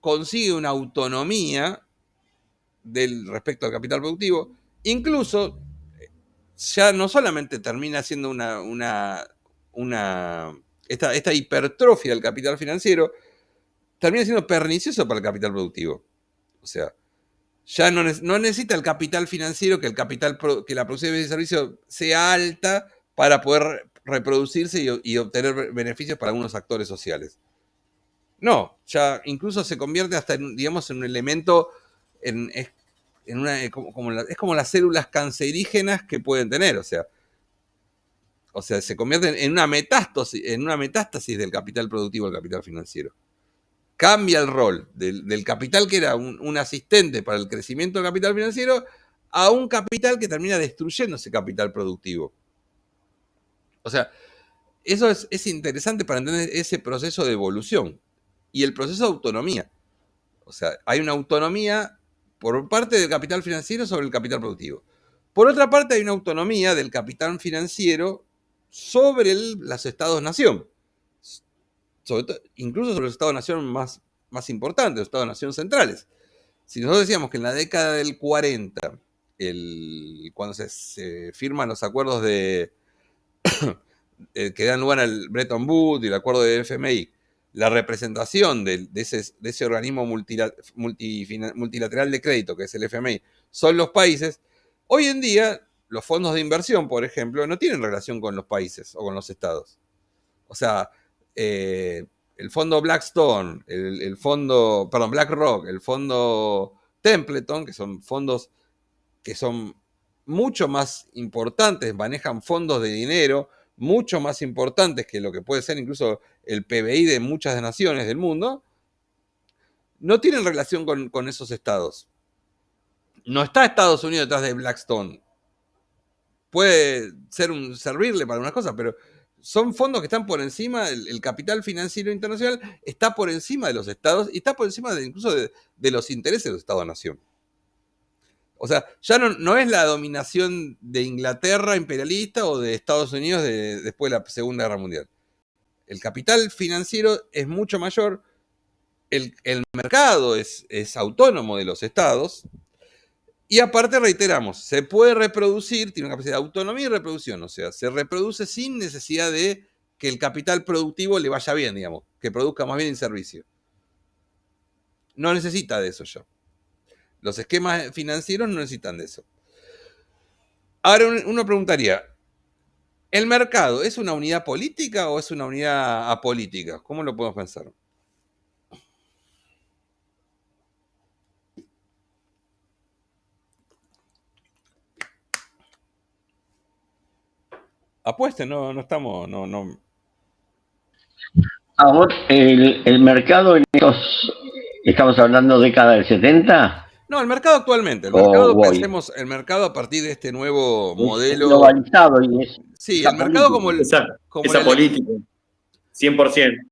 consigue una autonomía respecto al capital productivo. Incluso ya no solamente termina siendo esta hipertrofia del capital financiero, termina siendo pernicioso para el capital productivo. O sea, ya no necesita el capital financiero que la producción de bienes y servicios sea alta para poder reproducirse y obtener beneficios para algunos actores sociales. No, ya incluso se convierte hasta en un elemento, es como las células cancerígenas que pueden tener. O sea, se convierte en una metástasis del capital productivo al capital financiero. Cambia el rol del capital que era un asistente para el crecimiento del capital financiero a un capital que termina destruyendo ese capital productivo. O sea, eso es interesante para entender ese proceso de evolución y el proceso de autonomía. O sea, hay una autonomía por parte del capital financiero sobre el capital productivo. Por otra parte, hay una autonomía del capital financiero sobre los estados-nación. Incluso sobre los estados-nación más importantes, los estados-nación centrales. Si nosotros decíamos que en la década del 40, cuando se firman los acuerdos que dan lugar al Bretton Woods y el acuerdo de FMI, la representación de ese organismo multilateral de crédito, que es el FMI, son los países. Hoy en día, los fondos de inversión, por ejemplo, no tienen relación con los países o con los estados. O sea, el fondo Blackstone, BlackRock, el fondo Templeton, que son fondos que son mucho más importantes, manejan fondos de dinero mucho más importantes que lo que puede ser incluso el PBI de muchas naciones del mundo, no tienen relación con esos estados. No está Estados Unidos detrás de Blackstone. Puede servirle para unas cosas, pero son fondos que están por encima, el capital financiero internacional está por encima de los estados y está por encima incluso de los intereses de los estados-nación. O sea, ya no es la dominación de Inglaterra imperialista o de Estados Unidos después de la Segunda Guerra Mundial. El capital financiero es mucho mayor, el mercado es autónomo de los estados, y aparte reiteramos, se puede reproducir, tiene una capacidad de autonomía y reproducción, o sea, se reproduce sin necesidad de que el capital productivo le vaya bien, digamos, que produzca más bien en servicio. No necesita de eso ya. Los esquemas financieros no necesitan de eso. Ahora uno preguntaría, ¿el mercado es una unidad política o es una unidad apolítica? ¿Cómo lo podemos pensar? Apuesten, no estamos, no. Ahora, el mercado en estos, estamos hablando década del 70. No, el mercado actualmente. Pensemos el mercado a partir de este nuevo modelo. Globalizado y es. Sí, el mercado como esa política, 100%.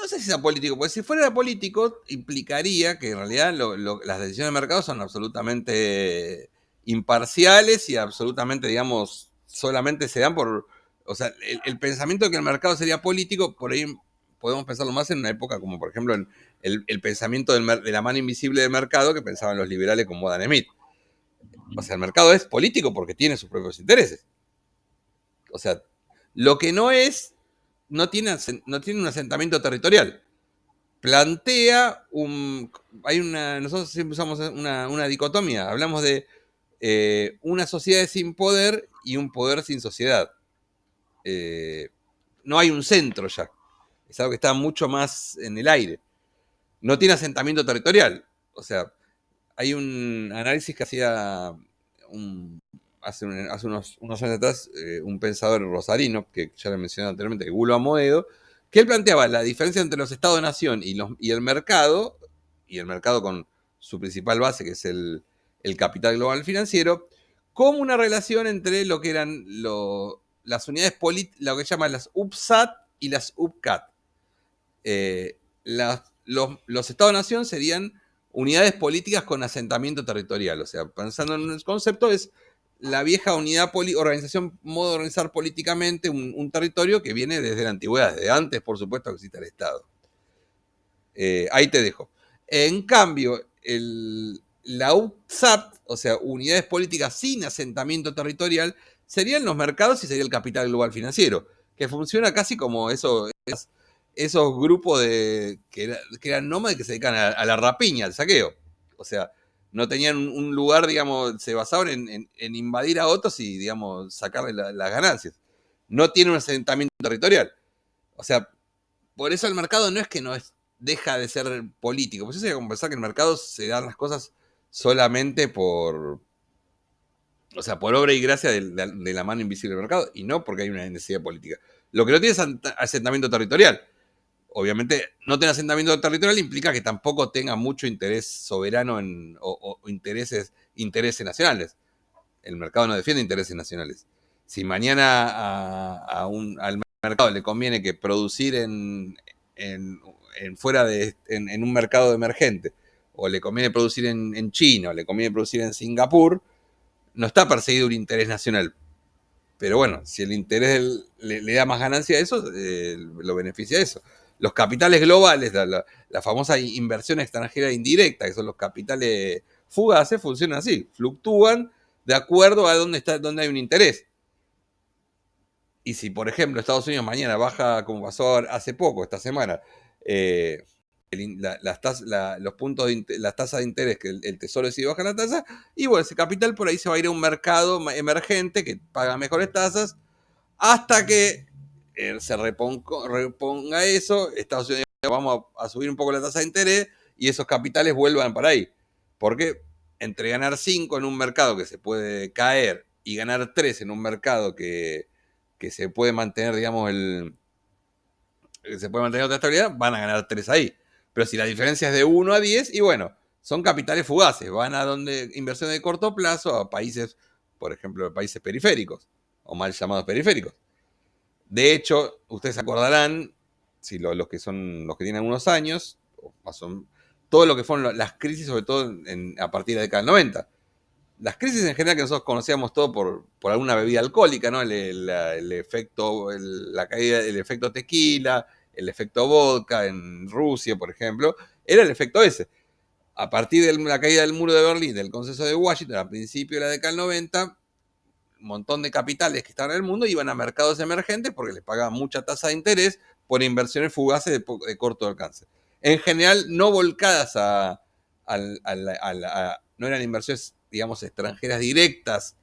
No sé si es apolítico, porque si fuera apolítico implicaría que en realidad las decisiones de mercado son absolutamente imparciales y absolutamente, digamos, solamente se dan O sea, el pensamiento de que el mercado sería político, por ahí podemos pensarlo más en una época como, por ejemplo, en el pensamiento de la mano invisible del mercado que pensaban los liberales como Adam Smith. O sea, el mercado es político porque tiene sus propios intereses. O sea, lo que no es, no tiene un asentamiento territorial. Plantea nosotros siempre usamos una dicotomía. Hablamos de una sociedad sin poder y un poder sin sociedad. No hay un centro ya. Es algo que está mucho más en el aire. No tiene asentamiento territorial. O sea, hay un análisis que hacía hace unos años atrás un pensador rosarino, que ya lo mencioné anteriormente, Gulo Amoedo, que él planteaba la diferencia entre los estados-nación y el mercado con su principal base, que es el capital global financiero, como una relación entre lo que eran las unidades políticas, lo que llaman las UPSAT y las UPCAT. Los estados-nación serían unidades políticas con asentamiento territorial. O sea, pensando en el concepto, es la vieja organización, modo de organizar políticamente un territorio que viene desde la antigüedad, desde antes, por supuesto, que existe el Estado. Ahí te dejo. En cambio, la UPSAT, o sea, unidades políticas sin asentamiento territorial, serían los mercados y sería el capital global financiero, que funciona casi como esos grupos que eran nómades que se dedican a la rapiña, al saqueo. O sea, no tenían un lugar, digamos, se basaban en invadir a otros y, digamos, sacarle las ganancias. No tiene un asentamiento territorial. O sea, por eso el mercado no es que deja de ser político. Pues eso hay que pensar que el mercado se dan las cosas solamente por obra y gracia de la mano invisible del mercado, y no porque hay una necesidad política. Lo que no tiene es asentamiento territorial. Obviamente, no tener asentamiento territorial implica que tampoco tenga mucho interés soberano o intereses nacionales. El mercado no defiende intereses nacionales. Si mañana al mercado le conviene que producir en un mercado emergente, o le conviene producir en China, o le conviene producir en Singapur, no está perseguido un interés nacional. Pero bueno, si el interés le da más ganancia a eso, lo beneficia a eso. Los capitales globales, la famosa inversión extranjera indirecta, que son los capitales fugaces, funcionan así, fluctúan de acuerdo a dónde hay un interés. Y si, por ejemplo, Estados Unidos mañana baja, como pasó hace poco, esta semana, las tasas de interés, que el tesoro decide bajar la tasa, y bueno, ese capital por ahí se va a ir a un mercado emergente que paga mejores tasas, hasta que se reponga eso. Estados Unidos, vamos a subir un poco la tasa de interés y esos capitales vuelvan para ahí. Porque entre ganar 5 en un mercado que se puede caer y ganar 3 en un mercado que se puede mantener, digamos, se puede mantener otra estabilidad, van a ganar 3 ahí. Pero si la diferencia es de 1 a 10, y bueno, son capitales fugaces, van a inversiones de corto plazo, a países, por ejemplo, países periféricos, o mal llamados periféricos. De hecho, ustedes se acordarán, si los que tienen algunos años, todo lo que fueron las crisis, sobre todo a partir de la década del 90. Las crisis en general que nosotros conocíamos todo por alguna bebida alcohólica, ¿no? El efecto tequila, el efecto vodka en Rusia, por ejemplo, era el efecto ese. A partir de la caída del muro de Berlín, del consenso de Washington, a principios de la década del 90, un montón de capitales que estaban en el mundo iban a mercados emergentes porque les pagaban mucha tasa de interés por inversiones fugaces de corto alcance. En general, no volcadas no eran inversiones, digamos, extranjeras directas,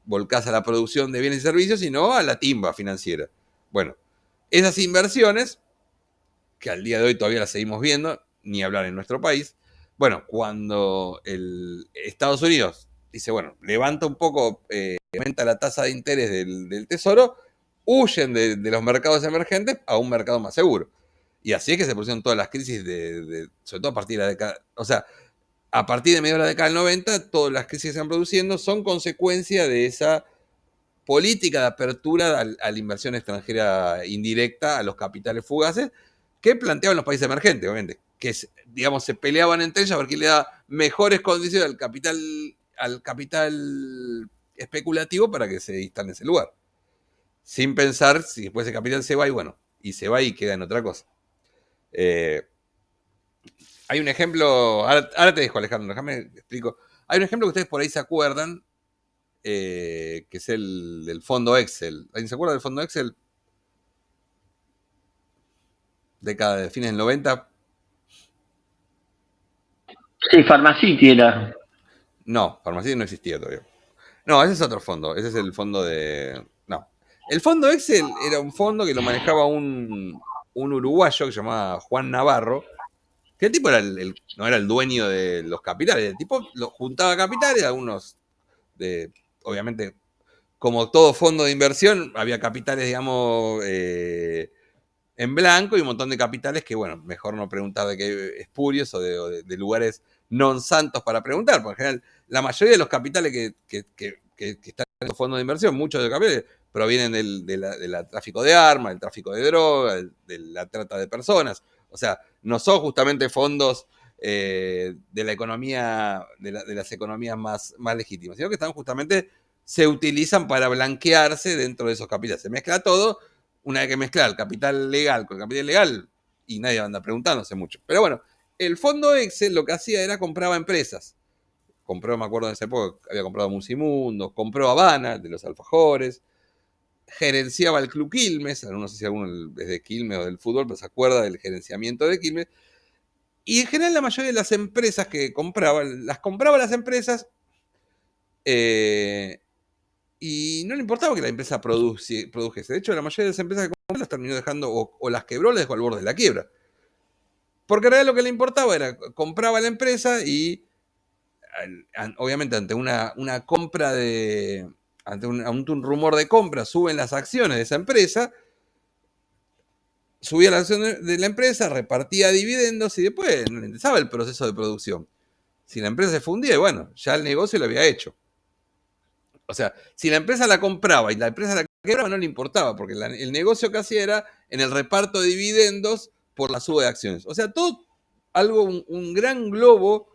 volcadas a la producción de bienes y servicios, sino a la timba financiera. Bueno, esas inversiones, que al día de hoy todavía las seguimos viendo, ni hablar en nuestro país, bueno, cuando Estados Unidos dice, bueno, levanta un poco, aumenta la tasa de interés del tesoro, huyen de los mercados emergentes a un mercado más seguro. Y así es que se produjeron todas las crisis, sobre todo a partir de la década, o sea, a partir de medio de la década del 90, todas las crisis que se están produciendo son consecuencia de esa política de apertura a la inversión extranjera indirecta, a los capitales fugaces, que planteaban los países emergentes, obviamente, que, digamos, se peleaban entre ellos a ver quién le da mejores condiciones al capital especulativo para que se instale en ese lugar. sin pensar si después ese capital se va y se va y queda en otra cosa. Hay un ejemplo, ahora te dejo, Alejandro, déjame explico. Hay un ejemplo que ustedes por ahí se acuerdan, que es el del fondo Excel. ¿Alguien se acuerda del fondo Excel? Década de fines del 90. Sí, Pharmacity era. No, Pharmacity no existía todavía. No, ese es otro fondo. Ese es el fondo de... No. El fondo Excel era un fondo que lo manejaba un uruguayo que se llamaba Juan Navarro, que el tipo era no era el dueño de los capitales. El tipo juntaba capitales, algunos obviamente, como todo fondo de inversión, había capitales, digamos, en blanco y un montón de capitales que, bueno, mejor no preguntar de qué espurios o de lugares non santos para preguntar, porque en general la mayoría de los capitales que están en los fondos de inversión, muchos de los capitales provienen del tráfico de armas, del tráfico de drogas, de la trata de personas. O sea, no son justamente fondos de la economía, de las economías más legítimas, sino que están justamente, se utilizan para blanquearse dentro de esos capitales. Se mezcla todo. Una vez que mezclar el capital legal con el capital ilegal, y nadie anda preguntándose mucho. Pero bueno, el fondo Excel lo que hacía era compraba empresas. Compró, me acuerdo en esa época, había comprado Musimundo, compró Habana, de los alfajores, gerenciaba el Club Quilmes, no sé si alguno es de Quilmes o del fútbol, pero se acuerda del gerenciamiento de Quilmes. Y en general la mayoría de las empresas que compraban, las compraba las empresas, y no le importaba que la empresa produjese. De hecho, la mayoría de las empresas que compró las terminó dejando, o las quebró, las dejó al borde de la quiebra. Porque en realidad lo que le importaba era, compraba la empresa y, obviamente, ante una compra ante un rumor de compra, suben las acciones de esa empresa, subía la acción de la empresa, repartía dividendos y después no le interesaba el proceso de producción. Si la empresa se fundía, bueno, ya el negocio lo había hecho. O sea, si la empresa la compraba y la empresa la quebraba, no le importaba, porque el negocio que hacía era en el reparto de dividendos por la suba de acciones. O sea, todo algo, un gran globo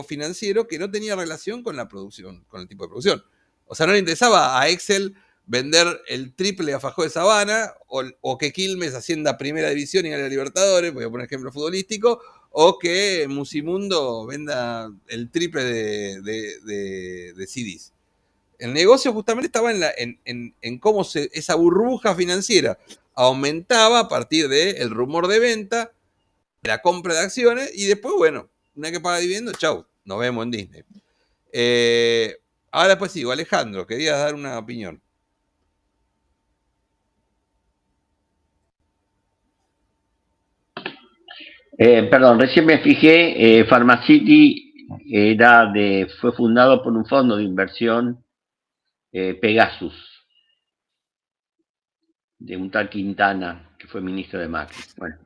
financiero que no tenía relación con la producción, con el tipo de producción. O sea, no le interesaba a Excel vender el triple a Fajó de Sabana, o que Quilmes ascienda a Primera División y gane a Libertadores, voy a poner ejemplo futbolístico, o que Musimundo venda el triple de CDs. El negocio justamente estaba en cómo esa burbuja financiera aumentaba a partir del rumor de venta, de la compra de acciones, y después, bueno, una vez que paga dividendo, chau, nos vemos en Disney. Ahora después sigo, Alejandro, querías dar una opinión. Perdón, recién me fijé, Pharmacity fue fundado por un fondo de inversión, Pegasus, de un tal Quintana, que fue ministro de Macri. Bueno,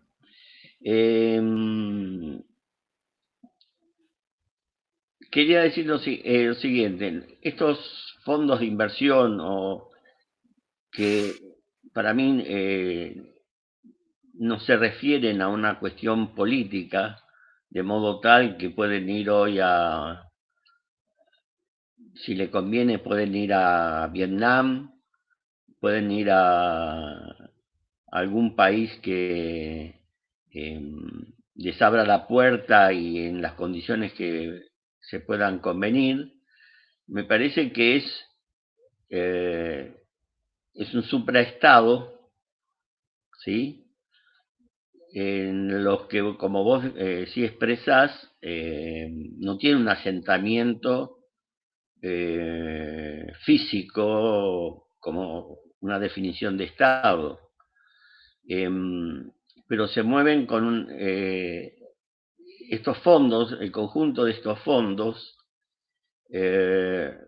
quería decir lo siguiente, estos fondos de inversión, que para mí no se refieren a una cuestión política, de modo tal que pueden ir hoy si le conviene, pueden ir a Vietnam, pueden ir a algún país que les abra la puerta y en las condiciones que se puedan convenir. Me parece que es un supraestado, ¿sí? En los que, como vos sí expresás, no tiene un asentamiento físico como una definición de Estado, pero se mueven con estos fondos, el conjunto de estos fondos. Creo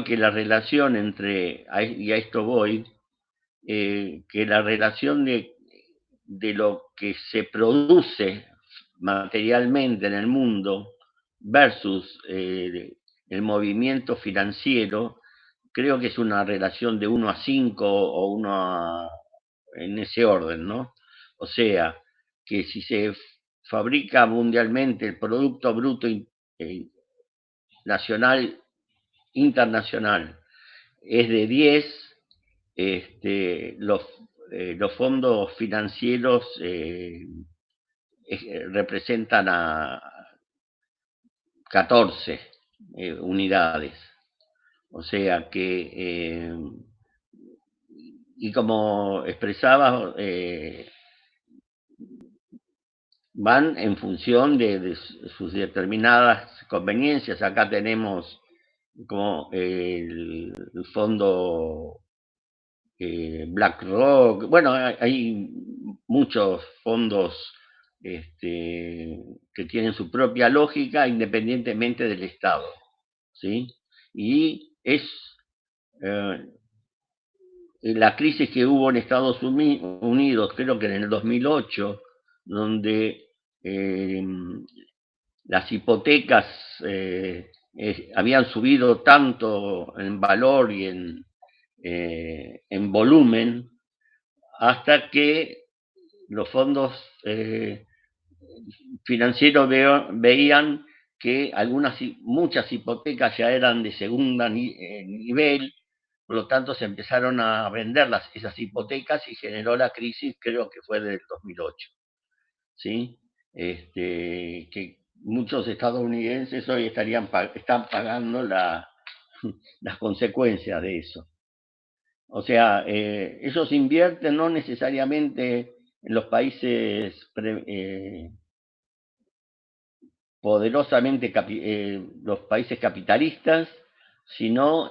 que la relación y a esto voy, que la relación de lo que se produce materialmente en el mundo versus el movimiento financiero, creo que es una relación de 1 a 5 o en ese orden, ¿no? O sea, que si se fabrica mundialmente el Producto Bruto Nacional Internacional es de 10, los fondos financieros representan a 14 unidades. O sea que, y como expresaba, van en función de sus determinadas conveniencias. Acá tenemos como el fondo BlackRock. Bueno, hay muchos fondos que tienen su propia lógica independientemente del Estado, ¿sí? Y es la crisis que hubo en Estados Unidos, creo que en el 2008, donde las hipotecas habían subido tanto en valor y en volumen, hasta que los fondos financieros veían que muchas hipotecas ya eran de segunda nivel, por lo tanto se empezaron a vender esas hipotecas y generó la crisis, creo que fue del 2008, ¿sí? Que muchos estadounidenses hoy están pagando las consecuencias de eso. O sea, ellos invierten no necesariamente en los países poderosamente los países capitalistas, sino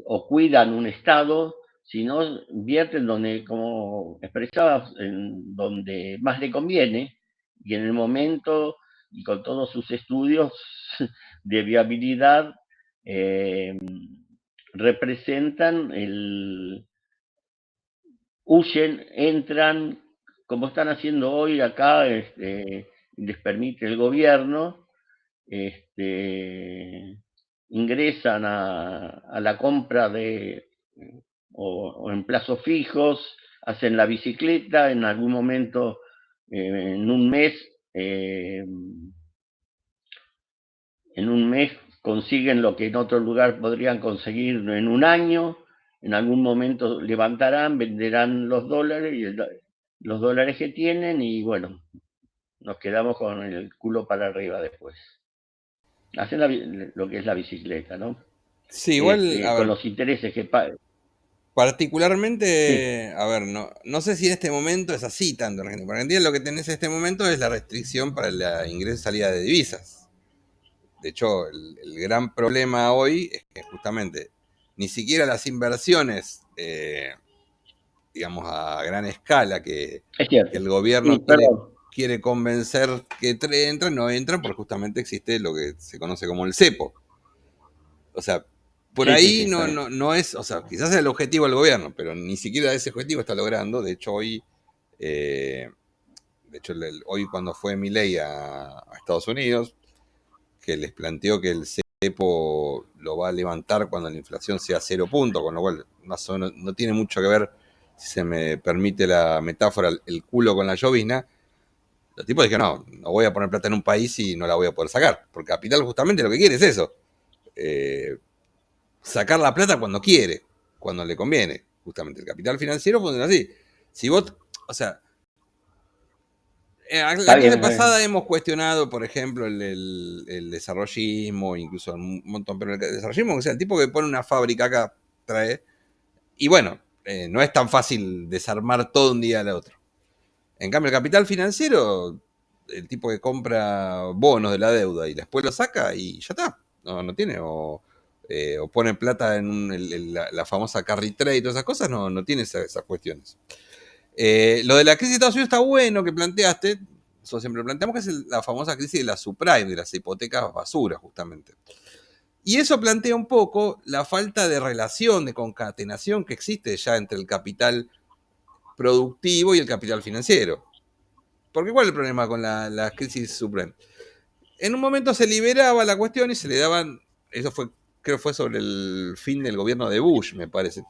o cuidan un Estado, sino invierten donde, como expresabas, en donde más le conviene, y en el momento, y con todos sus estudios de viabilidad, representan huyen, entran, como están haciendo hoy acá, les permite el gobierno, ingresan a la compra o en plazos fijos, hacen la bicicleta, en algún momento, en un mes consiguen lo que en otro lugar podrían conseguir en un año. En algún momento levantarán, venderán los dólares los dólares que tienen, y bueno, nos quedamos con el culo para arriba después. Hacen lo que es la bicicleta, ¿no? Sí, igual, a con ver, los intereses que pagan. particularmente, a ver, no sé si en este momento es así tanto en Argentina. Porque en Argentina lo que tenés en este momento es la restricción para la ingreso y salida de divisas. De hecho, el gran problema hoy es que justamente ni siquiera las inversiones, digamos, a gran escala que Es cierto. el gobierno Sí, perdón. quiere convencer que entran, no entran porque justamente existe lo que se conoce como el cepo. O sea, por Sí, ahí está bien. no es, o sea, quizás es el objetivo del gobierno, pero ni siquiera ese objetivo está logrando. De hecho, hoy, hoy cuando fue Milei a Estados Unidos, que les planteó que el cepo lo va a levantar cuando la inflación sea 0 puntos, con lo cual no tiene mucho que ver, si se me permite la metáfora, el culo con la llovizna. Los tipos dijeron, no voy a poner plata en un país y no la voy a poder sacar, porque Capital justamente lo que quiere es eso, sacar la plata cuando quiere, cuando le conviene. Justamente el capital financiero funciona así. Si vos, o sea, la clase pasada hemos cuestionado, por ejemplo, el desarrollismo, incluso un montón, pero el desarrollismo, o sea, el tipo que pone una fábrica acá trae, y bueno, no es tan fácil desarmar todo un día al otro. En cambio, el capital financiero, el tipo que compra bonos de la deuda y después lo saca y ya está, no tiene, o pone plata en la famosa carry trade y todas esas cosas, no tiene esas cuestiones. Lo de la crisis de Estados Unidos está bueno que planteaste, eso siempre lo planteamos, que es la famosa crisis de la subprime, de las hipotecas basura, justamente. Y eso plantea un poco la falta de relación, de concatenación que existe ya entre el capital productivo y el capital financiero. Porque ¿cuál es el problema con la crisis subprime? En un momento se liberaba la cuestión y se le daban, eso creo que fue sobre el fin del gobierno de Bush, me parece.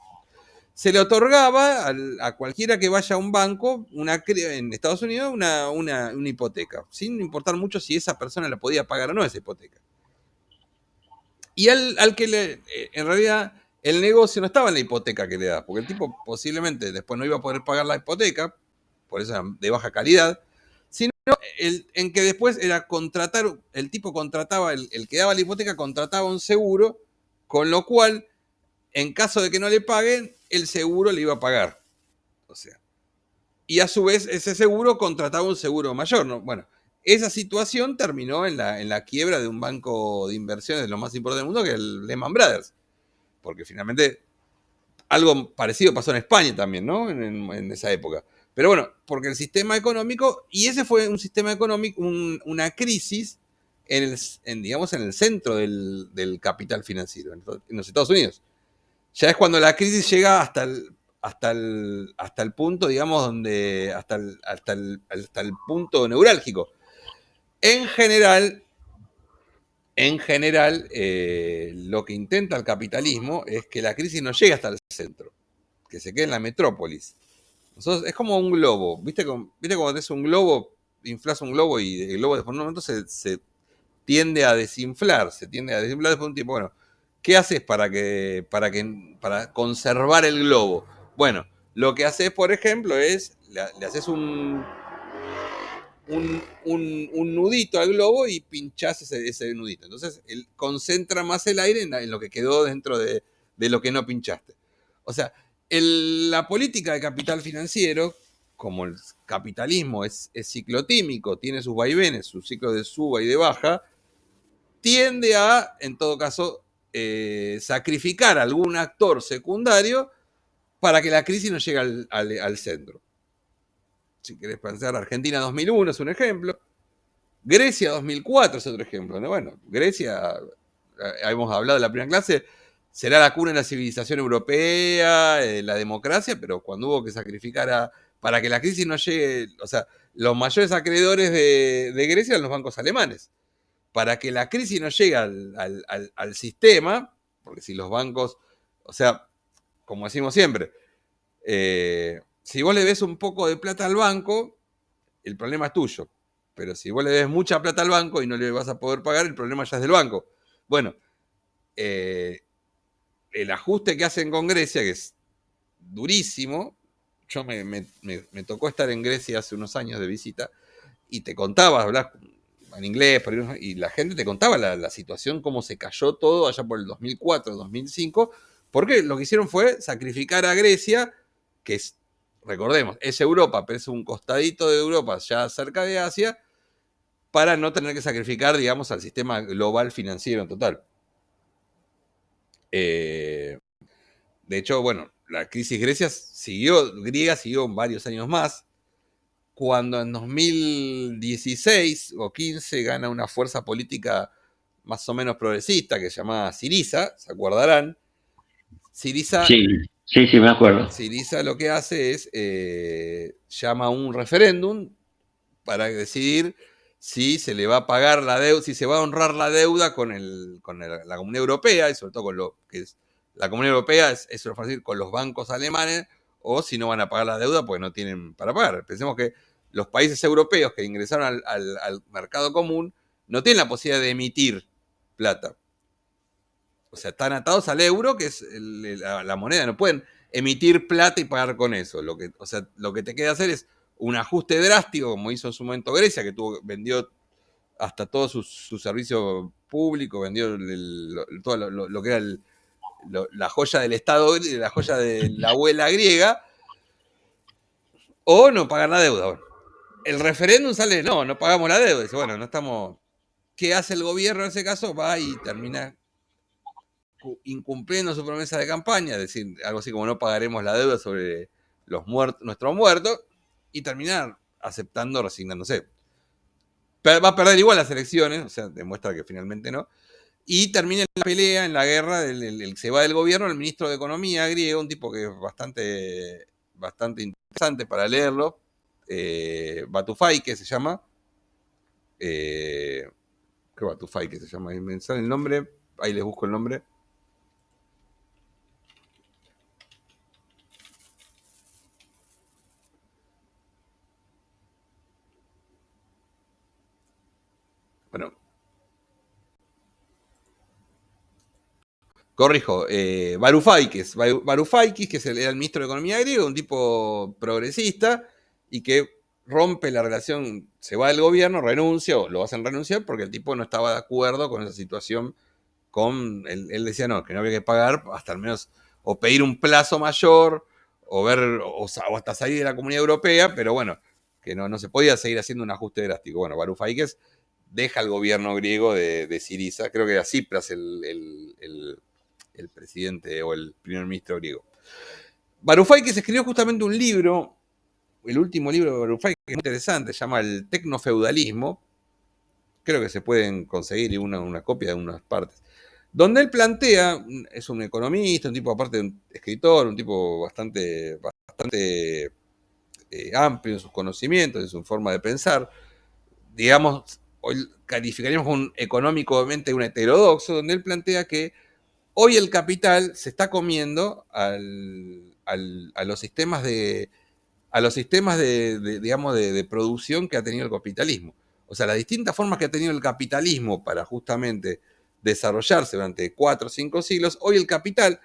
Se le otorgaba a cualquiera que vaya a un banco en Estados Unidos una hipoteca, sin importar mucho si esa persona la podía pagar o no esa hipoteca. Y al que en realidad el negocio no estaba en la hipoteca que le das, porque el tipo posiblemente después no iba a poder pagar la hipoteca, por eso era de baja calidad, sino en que después era contratar, el tipo contrataba, el que daba la hipoteca contrataba un seguro, con lo cual, en caso de que no le paguen, el seguro le iba a pagar. O sea, y a su vez ese seguro contrataba un seguro mayor, ¿no? Bueno, esa situación terminó en la quiebra de un banco de inversiones de lo más importante del mundo, que es el Lehman Brothers. Porque finalmente algo parecido pasó en España también, ¿no? En esa época. Pero bueno, porque el sistema económico, y ese fue un sistema económico, una crisis digamos, en el centro del capital financiero, en los Estados Unidos. Ya es cuando la crisis llega hasta el punto, digamos, donde, hasta el punto neurálgico. En general, lo que intenta el capitalismo es que la crisis no llegue hasta el centro, que se quede en la metrópolis. Nosotros, es como un globo. ¿Viste cuando tenés un globo, inflas un globo y el globo después de un momento se tiende a desinflar, después de un tiempo? Bueno, ¿qué haces para conservar el globo? Bueno, lo que haces, por ejemplo, es le haces un nudito al globo y pinchás ese nudito. Entonces, él concentra más el aire en lo que quedó dentro de lo que no pinchaste. O sea, la política de capital financiero, como el capitalismo es ciclotímico, tiene sus vaivenes, su ciclo de suba y de baja, tiende a, en todo caso, sacrificar a algún actor secundario para que la crisis no llegue al centro. Si querés pensar, Argentina 2001 es un ejemplo. Grecia 2004 es otro ejemplo, ¿no? Bueno, Grecia, hemos hablado en la primera clase, será la cuna de la civilización europea, la democracia, pero cuando hubo que sacrificar para que la crisis no llegue, o sea, los mayores acreedores de Grecia eran los bancos alemanes. Para que la crisis no llegue al sistema, porque si los bancos, o sea, como decimos siempre, si vos le des un poco de plata al banco, el problema es tuyo. Pero si vos le des mucha plata al banco y no le vas a poder pagar, el problema ya es del banco. Bueno, el ajuste que hacen con Grecia, que es durísimo, yo me tocó estar en Grecia hace unos años de visita, y te contaba, hablás en inglés, y la gente te contaba la situación, cómo se cayó todo allá por el 2004, 2005, porque lo que hicieron fue sacrificar a Grecia, que es, recordemos, es Europa, pero es un costadito de Europa, ya cerca de Asia, para no tener que sacrificar, digamos, al sistema global financiero en total. De hecho, bueno, la crisis griega siguió varios años más. Cuando en 2016 o 15 gana una fuerza política más o menos progresista que se llamaba Syriza, ¿se acordarán? Syriza, sí, me acuerdo. Syriza lo que hace es llama un referéndum para decidir si se le va a pagar la deuda, si se va a honrar la deuda con la Comunidad Europea, y sobre todo con lo que es la Comunidad Europea, eso es fácil, con los bancos alemanes, o si no van a pagar la deuda porque no tienen para pagar. Pensemos que los países europeos que ingresaron al mercado común no tienen la posibilidad de emitir plata. O sea, están atados al euro, que es la moneda, no pueden emitir plata y pagar con eso. Lo que te queda hacer es un ajuste drástico, como hizo en su momento Grecia, que vendió hasta todo su servicio público, vendió todo lo que era la joya del Estado, la joya de la abuela griega, o no pagar la deuda. Bueno, el referéndum sale, no pagamos la deuda. Dice, bueno, no estamos... ¿Qué hace el gobierno en ese caso? Va y termina incumpliendo su promesa de campaña, es decir, algo así como no pagaremos la deuda sobre nuestros muertos, y terminar aceptando, resignándose. Va a perder igual las elecciones, o sea, demuestra que finalmente no, y termina en la pelea, en la guerra, se va del gobierno el ministro de Economía griego, un tipo que es bastante interesante para leerlo, Varoufakis se llama, creo Varoufakis se llama, me sale el nombre, ahí les busco el nombre. Bueno, Corrijo, Varoufakis. Varoufakis, que era el ministro de Economía griego, un tipo progresista y que rompe la relación, se va del gobierno, renuncia o lo hacen renunciar porque el tipo no estaba de acuerdo con esa situación. Él decía no, que no había que pagar hasta al menos o pedir un plazo mayor o ver o hasta salir de la Comunidad Europea, pero bueno, que no se podía seguir haciendo un ajuste drástico. Bueno, Varoufakis deja el gobierno griego de Syriza, creo que era Tsipras el presidente o el primer ministro griego. Varoufakis escribió justamente un libro, el último libro de Varoufakis, que es muy interesante, se llama El tecnofeudalismo. Creo que se pueden conseguir una copia de unas partes. Donde él plantea, es un economista, un tipo aparte de un escritor, un tipo bastante amplio en sus conocimientos, en su forma de pensar. Digamos, hoy calificaríamos como un económicamente un heterodoxo, donde él plantea que hoy el capital se está comiendo a los sistemas de producción que ha tenido el capitalismo. O sea, las distintas formas que ha tenido el capitalismo para justamente desarrollarse durante 4 o 5 siglos, hoy el capital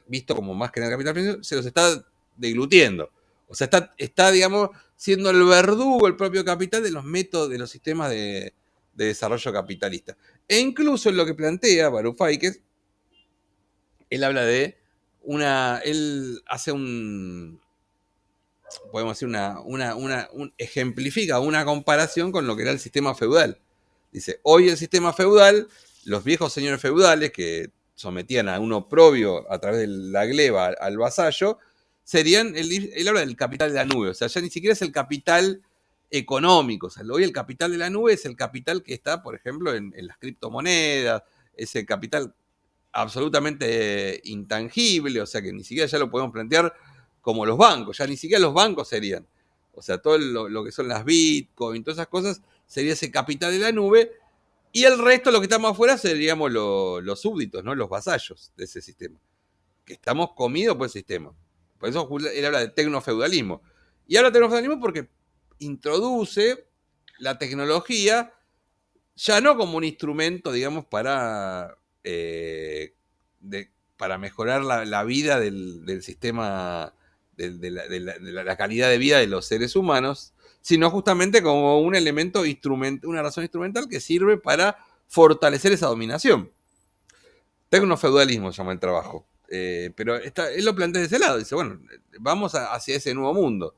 visto como más que nada el capital, se los está deglutiendo. O sea, está digamos, siendo el verdugo el propio capital de los métodos, de los sistemas de desarrollo capitalista. E incluso en lo que plantea Varoufakis, él habla de él hace podemos decir ejemplifica una comparación con lo que era el sistema feudal. Dice, hoy el sistema feudal, los viejos señores feudales que sometían a un oprobio a través de la gleba al vasallo, serían, él habla del capital de la nube, o sea, ya ni siquiera es el capital económico, o sea, hoy el capital de la nube es el capital que está, por ejemplo, en las criptomonedas, ese capital absolutamente intangible, o sea, que ni siquiera ya lo podemos plantear como los bancos, ya ni siquiera los bancos serían. O sea, todo lo que son las Bitcoin, todas esas cosas, sería ese capital de la nube, y el resto, lo que está más afuera, seríamos los súbditos, ¿no? Los vasallos de ese sistema. Que estamos comidos por el sistema. Por eso él habla de tecnofeudalismo. Y habla de tecnofeudalismo porque introduce la tecnología ya no como un instrumento, digamos, para mejorar la vida del sistema, de la calidad de vida de los seres humanos, sino justamente como un elemento una razón instrumental que sirve para fortalecer esa dominación. Tecnofeudalismo se llama el trabajo. Pero él lo plantea de ese lado. Dice, bueno, vamos hacia ese nuevo mundo,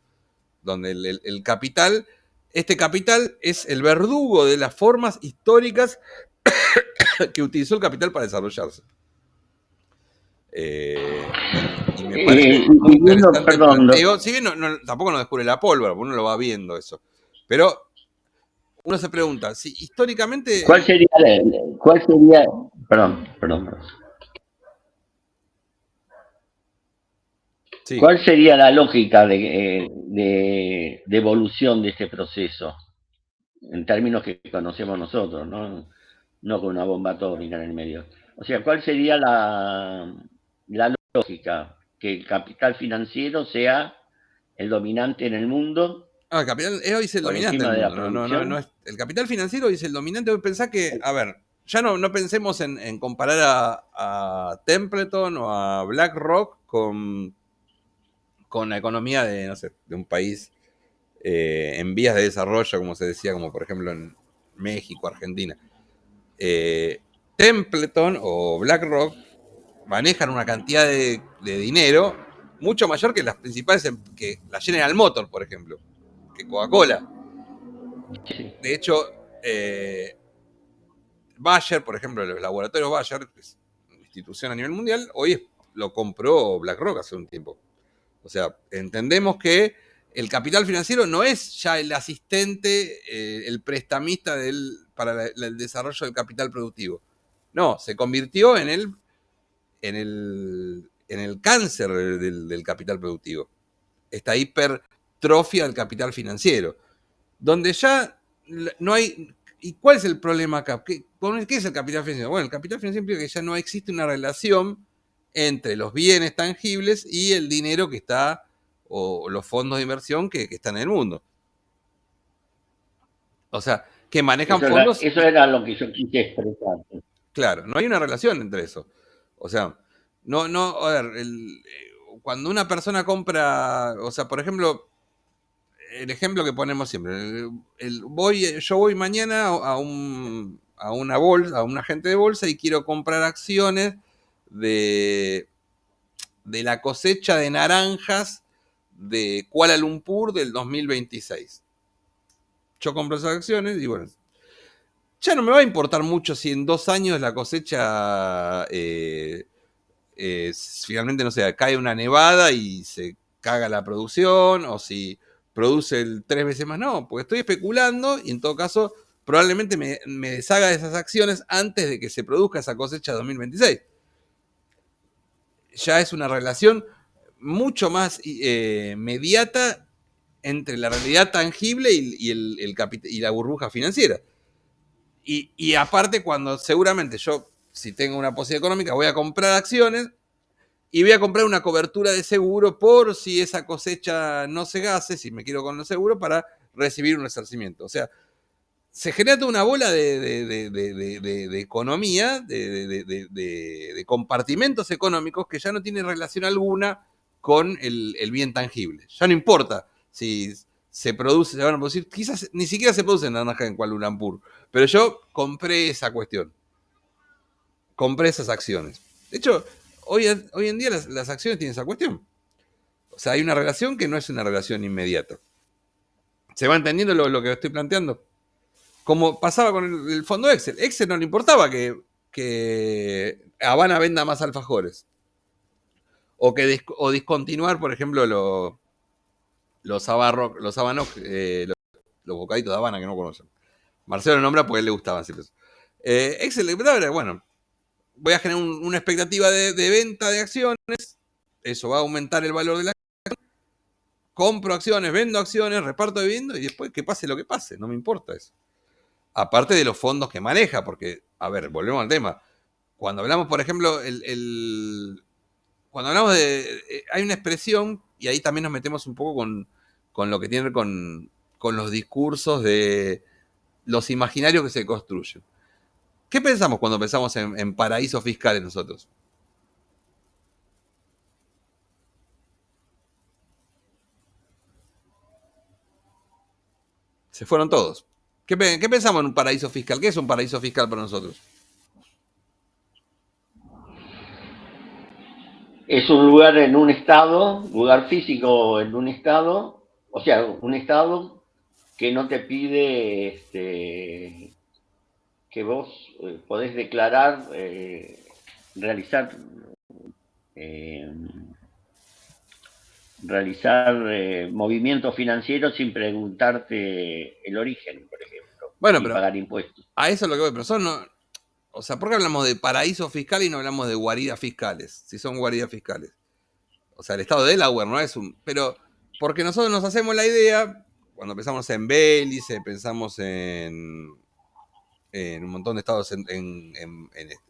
donde el capital, este capital es el verdugo de las formas históricas que utilizó el capital para desarrollarse. Y me parece muy interesante. Perdón, Si bien tampoco nos descubre la pólvora, uno lo va viendo eso. Pero uno se pregunta, si históricamente... ¿Cuál sería? Perdón. Sí. ¿Cuál sería la lógica de evolución de este proceso? En términos que conocemos nosotros, no con una bomba atómica en el medio. O sea, ¿cuál sería la lógica? Que el capital financiero sea el dominante en el mundo. El capital hoy es el dominante en el mundo. No es, el capital financiero hoy es el dominante. Hoy pensá que, a ver, ya no pensemos en comparar a Templeton o a BlackRock con la economía de, no sé, de un país en vías de desarrollo, como se decía, como por ejemplo en México, Argentina. Templeton o BlackRock manejan una cantidad de dinero mucho mayor que las principales, que la General Motors, por ejemplo, que Coca-Cola. De hecho, Bayer, por ejemplo, los laboratorios Bayer, que es una institución a nivel mundial, hoy lo compró BlackRock hace un tiempo. O sea, entendemos que el capital financiero no es ya el asistente, el prestamista para el desarrollo del capital productivo. No, se convirtió en el cáncer del capital productivo. Esta hipertrofia del capital financiero. Donde ya no hay... ¿Y cuál es el problema acá? ¿Qué es el capital financiero? Bueno, el capital financiero implica que ya no existe una relación entre los bienes tangibles y el dinero que está, o los fondos de inversión que están en el mundo. O sea, que manejan fondos... Eso era lo que yo quise expresar. Claro, no hay una relación entre eso. O sea, a ver, cuando una persona compra, o sea, por ejemplo, el ejemplo que ponemos siempre, yo voy mañana a una bolsa, a un agente de bolsa y quiero comprar acciones de la cosecha de naranjas de Kuala Lumpur del 2026. Yo compro esas acciones y bueno, ya no me va a importar mucho si en 2 años la cosecha finalmente, no sé, cae una nevada y se caga la producción, o si produce 3 veces más, no, porque estoy especulando y en todo caso probablemente me deshaga de esas acciones antes de que se produzca esa cosecha 2026. Ya es una relación mucho más mediata entre la realidad tangible y la burbuja financiera. Y aparte, cuando seguramente yo, si tengo una posibilidad económica, voy a comprar acciones y voy a comprar una cobertura de seguro por si esa cosecha no se gase, si me quiero con los seguros, para recibir un resarcimiento. O sea, se genera toda una bola de economía, de compartimentos económicos que ya no tiene relación alguna con el bien tangible. Ya no importa si se van a producir, quizás ni siquiera se producen naranjas en Kuala Lumpur, pero yo compré esa cuestión, compré esas acciones. De hecho, hoy en día las acciones tienen esa cuestión. O sea, hay una relación que no es una relación inmediata. ¿Se va entendiendo lo que estoy planteando? Como pasaba con el fondo Excel. Excel no le importaba que Habana venda más alfajores. O discontinuar, por ejemplo, los habanos, los bocaditos de Habana que no conocen. Marcelo lo nombra porque a él le gustaban siempre eso. Excel le importaba, bueno, voy a generar una expectativa de venta de acciones. Eso va a aumentar el valor de la acción. Compro acciones, vendo acciones, reparto dividendos y después que pase lo que pase. No me importa eso. Aparte de los fondos que maneja, porque, a ver, volvemos al tema. Cuando hablamos, por ejemplo, cuando hablamos hay una expresión, y ahí también nos metemos un poco con lo que tiene que ver con los discursos de los imaginarios que se construyen. ¿Qué pensamos cuando pensamos en paraísos fiscales nosotros? Se fueron todos. ¿Qué pensamos en un paraíso fiscal? ¿Qué es un paraíso fiscal para nosotros? Es un lugar en un estado, lugar físico en un estado, o sea, un estado que no te pide que vos podés declarar, realizar movimientos financieros sin preguntarte el origen, por ejemplo, bueno, sin pero pagar impuestos. A eso es lo que voy, pero son no, o sea, ¿por qué hablamos de paraísos fiscales y no hablamos de guaridas fiscales? Si son guaridas fiscales. O sea, el estado de Delaware no es un... Pero porque nosotros nos hacemos la idea, cuando pensamos en Belice, pensamos en un montón de estados en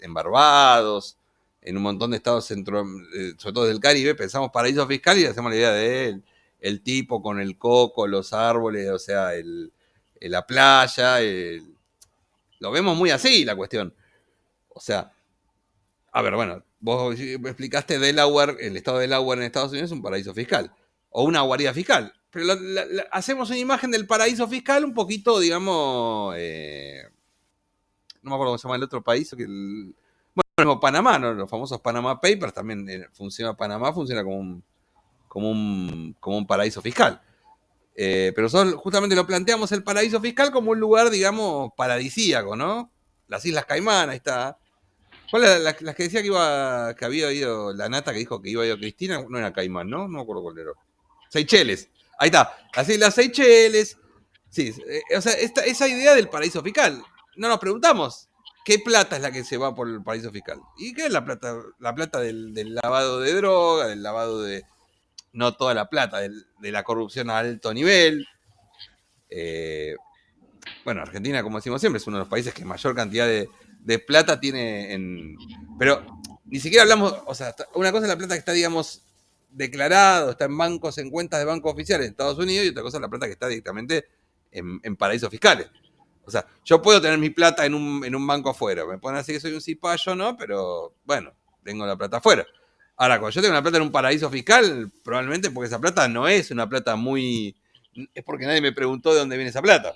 Barbados, en un montón de estados sobre todo del Caribe, pensamos paraísos fiscales y hacemos la idea de el tipo con el coco, los árboles, o sea, la playa, lo vemos muy así la cuestión. O sea, a ver, bueno, vos explicaste Delaware, el estado de Delaware en Estados Unidos es un paraíso fiscal. O una guarida fiscal. Pero hacemos una imagen del paraíso fiscal un poquito, digamos, no me acuerdo cómo se llama el otro país. Bueno, Panamá, ¿no? Los famosos Panama Papers, también Panamá funciona como un paraíso fiscal. Pero nosotros justamente lo planteamos el paraíso fiscal como un lugar, digamos, paradisíaco, ¿no? Las Islas Caimán, ahí está. ¿Cuál era las que decía que había ido la nata que dijo que iba a ir Cristina? No era Caimán, ¿no? No me acuerdo cuál era. Seychelles. Ahí está. Así las Seychelles. Sí, o sea, esa idea del paraíso fiscal. No nos preguntamos qué plata es la que se va por el paraíso fiscal. ¿Y qué es la plata? La plata del lavado de droga, del lavado de... No toda la plata, de la corrupción a alto nivel. Bueno, Argentina, como decimos siempre, es uno de los países que mayor cantidad de plata tiene pero ni siquiera hablamos, o sea, una cosa es la plata que está, digamos, declarado, está en bancos, en cuentas de bancos oficiales en Estados Unidos, y otra cosa es la plata que está directamente en paraísos fiscales. O sea, yo puedo tener mi plata en un banco afuera. Me pueden decir que soy un cipayo, ¿no? Pero bueno, tengo la plata afuera. Ahora, cuando yo tengo la plata en un paraíso fiscal, probablemente porque esa plata no es una plata muy... Es porque nadie me preguntó de dónde viene esa plata.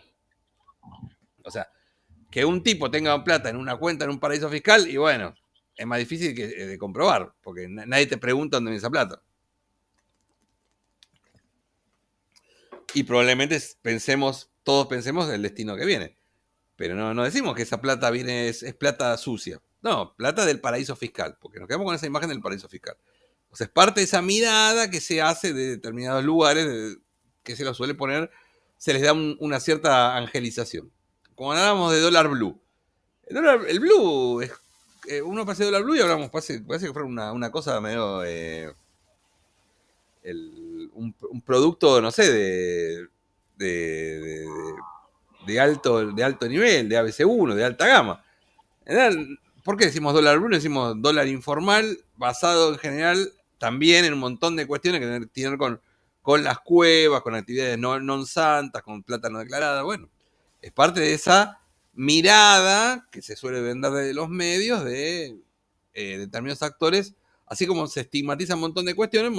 O sea, que un tipo tenga plata en una cuenta en un paraíso fiscal, y bueno, es más difícil de comprobar, porque nadie te pregunta dónde viene esa plata. Y probablemente todos pensemos el destino que viene. Pero no decimos que esa plata viene, es plata sucia. No, plata del paraíso fiscal, porque nos quedamos con esa imagen del paraíso fiscal. O sea, es parte de esa mirada que se hace de determinados lugares, que se los suele poner, se les da una cierta angelización. Como hablábamos de dólar blue. El blue, uno pasa de dólar blue y hablamos, parece que fuera una cosa medio... un producto, no sé, de alto nivel, de ABC1, de alta gama. ¿Por qué decimos dólar blue? Decimos dólar informal, basado en general también en un montón de cuestiones que tienen que ver con las cuevas, con actividades non santas, con plata no declarada. Bueno, es parte de esa mirada que se suele vender de los medios de determinados actores, así como se estigmatiza un montón de cuestiones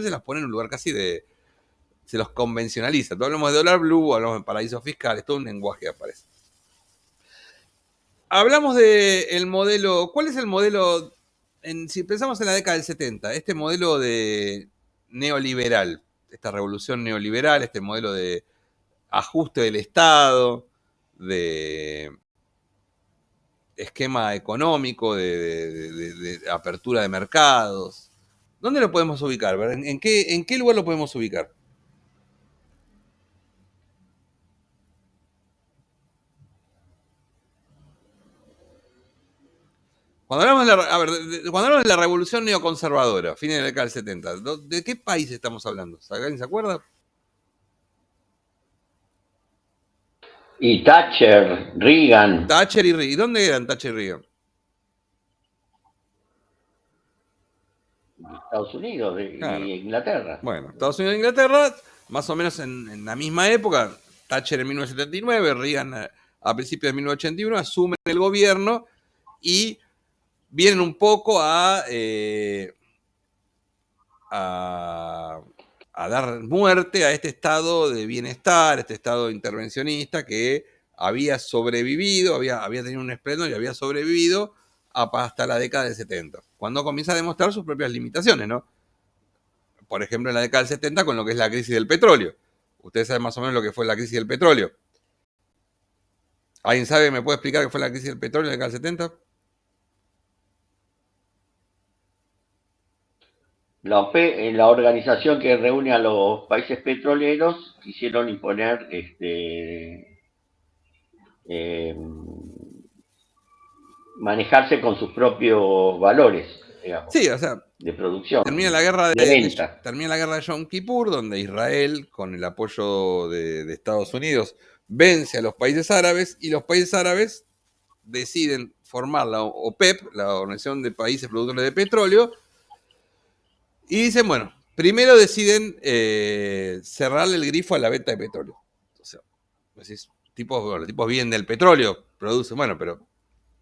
se las pone en un lugar casi se los convencionaliza. Todos hablamos de dólar blue, hablamos de paraísos fiscales, todo un lenguaje que aparece. Hablamos del modelo. ¿Cuál es el modelo? Si pensamos en la década del 70, este modelo de neoliberal, esta revolución neoliberal, este modelo de ajuste del Estado, de esquema económico, de apertura de mercados. ¿Dónde lo podemos ubicar? ¿En qué lugar lo podemos ubicar? Cuando hablamos de la revolución neoconservadora, fines de la década del 70, ¿de qué país estamos hablando? ¿Alguien se acuerda? Y Thatcher, Reagan. Thatcher y Reagan. ¿Dónde eran Thatcher y Reagan? Estados Unidos y Inglaterra. Bueno, Estados Unidos e Inglaterra, más o menos en la misma época, Thatcher en 1979, Reagan a principios de 1981, asumen el gobierno y vienen un poco a dar muerte a este estado de bienestar, este estado intervencionista que había sobrevivido, había tenido un esplendor y había sobrevivido hasta la década del 70, cuando comienza a demostrar sus propias limitaciones, ¿no? Por ejemplo, en la década del 70 con lo que es la crisis del petróleo. Ustedes saben más o menos lo que fue la crisis del petróleo. ¿Alguien sabe, me puede explicar qué fue la crisis del petróleo en la década del 70? La organización que reúne a los países petroleros quisieron imponer manejarse con sus propios valores, digamos, sí, o sea, de producción. Termina la guerra de Yom Kippur, donde Israel, con el apoyo de Estados Unidos, vence a los países árabes, y los países árabes deciden formar la OPEP, la Organización de Países Productores de Petróleo, y dicen, bueno, primero deciden cerrarle el grifo a la venta de petróleo. O sea, decís, los tipos viven del petróleo, producen, bueno, pero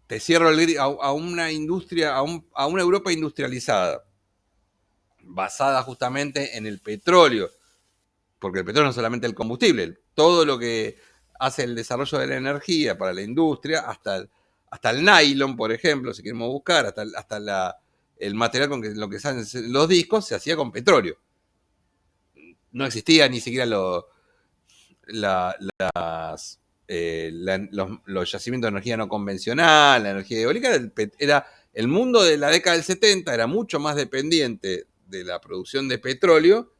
te cierro el grifo a una industria, a una Europa industrializada, basada justamente en el petróleo, porque el petróleo no es solamente el combustible, todo lo que hace el desarrollo de la energía para la industria, hasta el nylon, por ejemplo, si queremos buscar, hasta el material con lo que salen los discos, se hacía con petróleo. No existía ni siquiera los yacimientos de energía no convencional, la energía eólica. Era el mundo de la década del 70 era mucho más dependiente de la producción de petróleo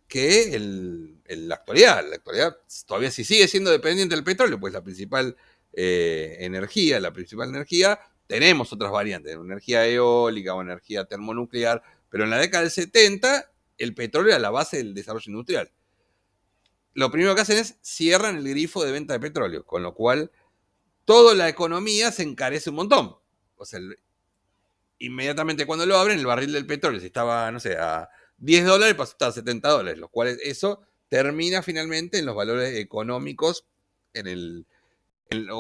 que la actualidad. La actualidad todavía sí sigue siendo dependiente del petróleo, pues la principal energía, tenemos otras variantes, energía eólica o energía termonuclear, pero en la década del 70 el petróleo era la base del desarrollo industrial. Lo primero que hacen es cierran el grifo de venta de petróleo, con lo cual toda la economía se encarece un montón. O sea, inmediatamente cuando lo abren, el barril del petróleo, si estaba, no sé, a $10, pasó a estar a $70, lo cual eso termina finalmente en los valores económicos, en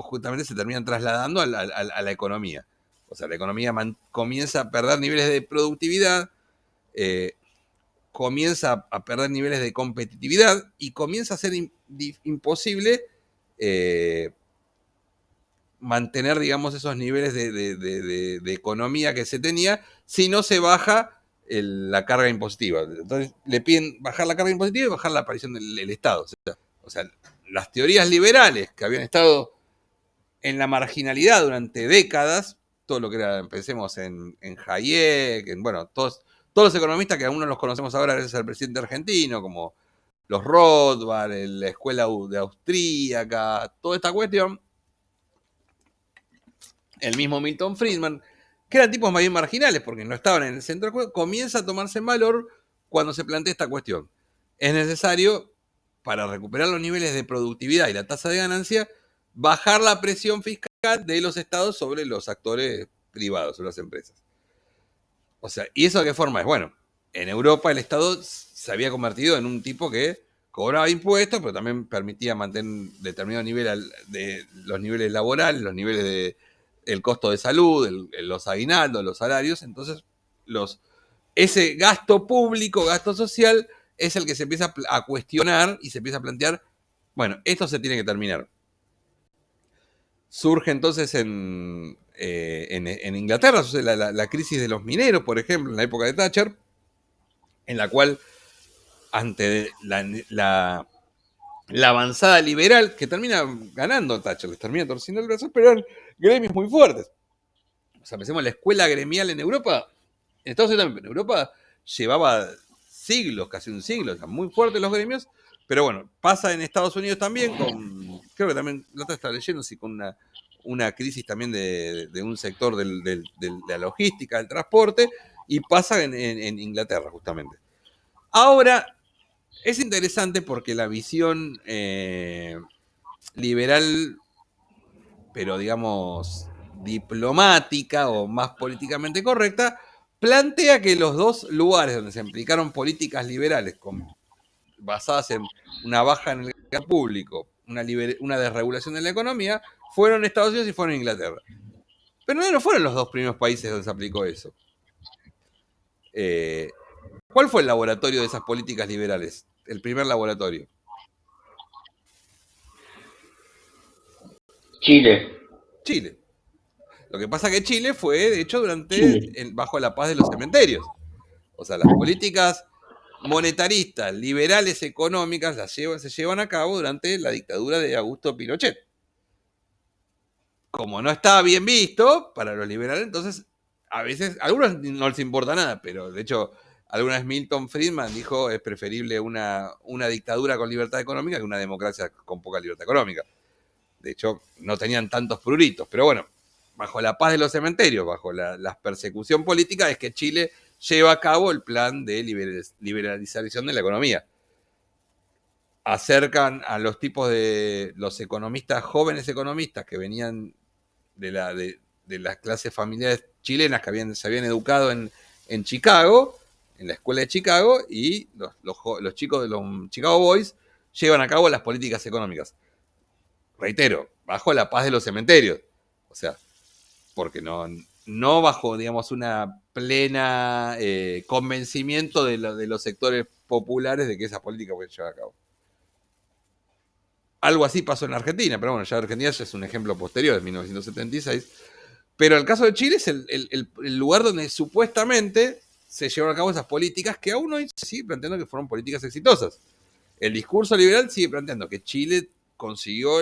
justamente se terminan trasladando a la economía. O sea, la economía comienza a perder niveles de productividad, comienza a perder niveles de competitividad y comienza a ser imposible mantener, digamos, esos niveles de economía que se tenía si no se baja la carga impositiva. Entonces le piden bajar la carga impositiva y bajar la aparición del Estado. O sea, las teorías liberales que habían estado en la marginalidad durante décadas, todo lo que era, pensemos en Hayek, bueno, todos los economistas que algunos los conocemos ahora gracias al presidente argentino, como los Rothbard, la escuela de austríaca, toda esta cuestión, el mismo Milton Friedman, que eran tipos más bien marginales porque no estaban en el centro, comienza a tomarse en valor cuando se plantea esta cuestión. Es necesario, para recuperar los niveles de productividad y la tasa de ganancia, bajar la presión fiscal de los estados sobre los actores privados, sobre las empresas. O sea, ¿y eso de qué forma es? Bueno, en Europa el Estado se había convertido en un tipo que cobraba impuestos, pero también permitía mantener determinado nivel de los niveles laborales, los niveles de el costo de salud, los aguinaldos, los salarios. Entonces, ese gasto público, gasto social, es el que se empieza a cuestionar y se empieza a plantear, bueno, esto se tiene que terminar. Surge entonces en Inglaterra la crisis de los mineros, por ejemplo, en la época de Thatcher, en la cual ante la avanzada liberal, que termina ganando Thatcher, les termina torciendo el brazo, pero eran gremios muy fuertes. O sea, pensemos, la escuela gremial en Europa, en Estados Unidos también, pero en Europa llevaba siglos, casi un siglo, o sea, muy fuertes los gremios, pero bueno, pasa en Estados Unidos también, creo que también, la otra está leyendo, sí, con una crisis también de un sector de la logística, del transporte, y pasa en Inglaterra, justamente. Ahora, es interesante porque la visión liberal, pero digamos diplomática o más políticamente correcta, plantea que los dos lugares donde se aplicaron políticas liberales basadas en una baja en el gasto público, una desregulación de la economía, fueron Estados Unidos y fueron Inglaterra. Pero no fueron los dos primeros países donde se aplicó eso. ¿Cuál fue el laboratorio de esas políticas liberales? El primer laboratorio. Chile. Lo que pasa es que Chile fue, de hecho, bajo la paz de los cementerios. O sea, las políticas monetaristas, liberales, económicas, se llevan a cabo durante la dictadura de Augusto Pinochet. Como no estaba bien visto para los liberales, entonces, a veces, a algunos no les importa nada, pero de hecho, alguna vez Milton Friedman dijo es preferible una dictadura con libertad económica que una democracia con poca libertad económica. De hecho, no tenían tantos pruritos, pero bueno, bajo la paz de los cementerios, bajo la persecución política, es que Chile lleva a cabo el plan de liberalización de la economía. Acercan a los tipos de los economistas, jóvenes economistas que venían de las clases familiares chilenas que se habían educado en Chicago, en la escuela de Chicago, y los chicos de los Chicago Boys llevan a cabo las políticas económicas. Reitero, bajo la paz de los cementerios. O sea, porque no bajo, digamos, una plena convencimiento de los sectores populares de que esa política puede llevar a cabo. Algo así pasó en Argentina, pero bueno, ya Argentina ya es un ejemplo posterior, de 1976. Pero el caso de Chile es el lugar donde supuestamente se llevaron a cabo esas políticas que aún hoy se sigue planteando que fueron políticas exitosas. El discurso liberal sigue planteando que Chile consiguió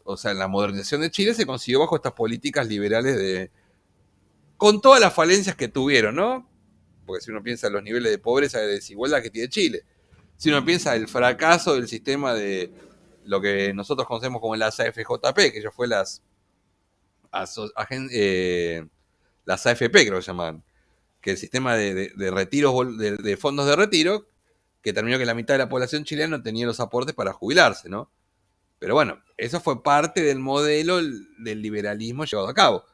o sea, la modernización de Chile se consiguió bajo estas políticas liberales con todas las falencias que tuvieron, ¿no? Porque si uno piensa en los niveles de pobreza y de desigualdad que tiene Chile, si uno piensa en el fracaso del sistema de lo que nosotros conocemos como las AFJP, que ya fue las AFP, creo que se llamaban, que el sistema de retiros, de fondos de retiro, que terminó que la mitad de la población chilena no tenía los aportes para jubilarse, ¿no? Pero bueno, eso fue parte del modelo del liberalismo llevado a cabo.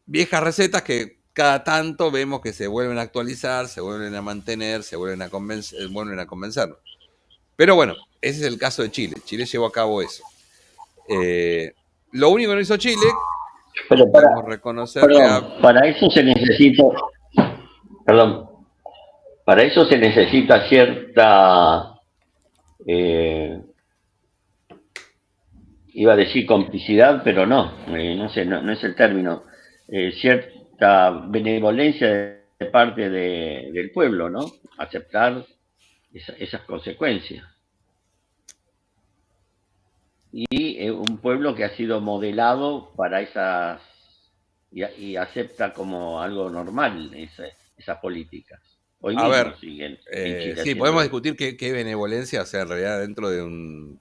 Viejas recetas que cada tanto vemos que se vuelven a actualizar, se vuelven a mantener, se vuelven a convencernos. Pero bueno, ese es el caso de Chile. Chile llevó a cabo eso. Lo único que no hizo Chile, Pero podemos reconocerle para eso se necesita, perdón, para eso se necesita cierta, iba a decir complicidad, pero no sé, no es el término, cierta benevolencia de parte del pueblo, ¿no? Aceptar esas consecuencias. Y un pueblo que ha sido modelado para esas, y acepta como algo normal esas políticas. Hoy a mismo ver, siguen en Chile sí, podemos haciendo eso. discutir qué benevolencia, o sea, en realidad dentro de un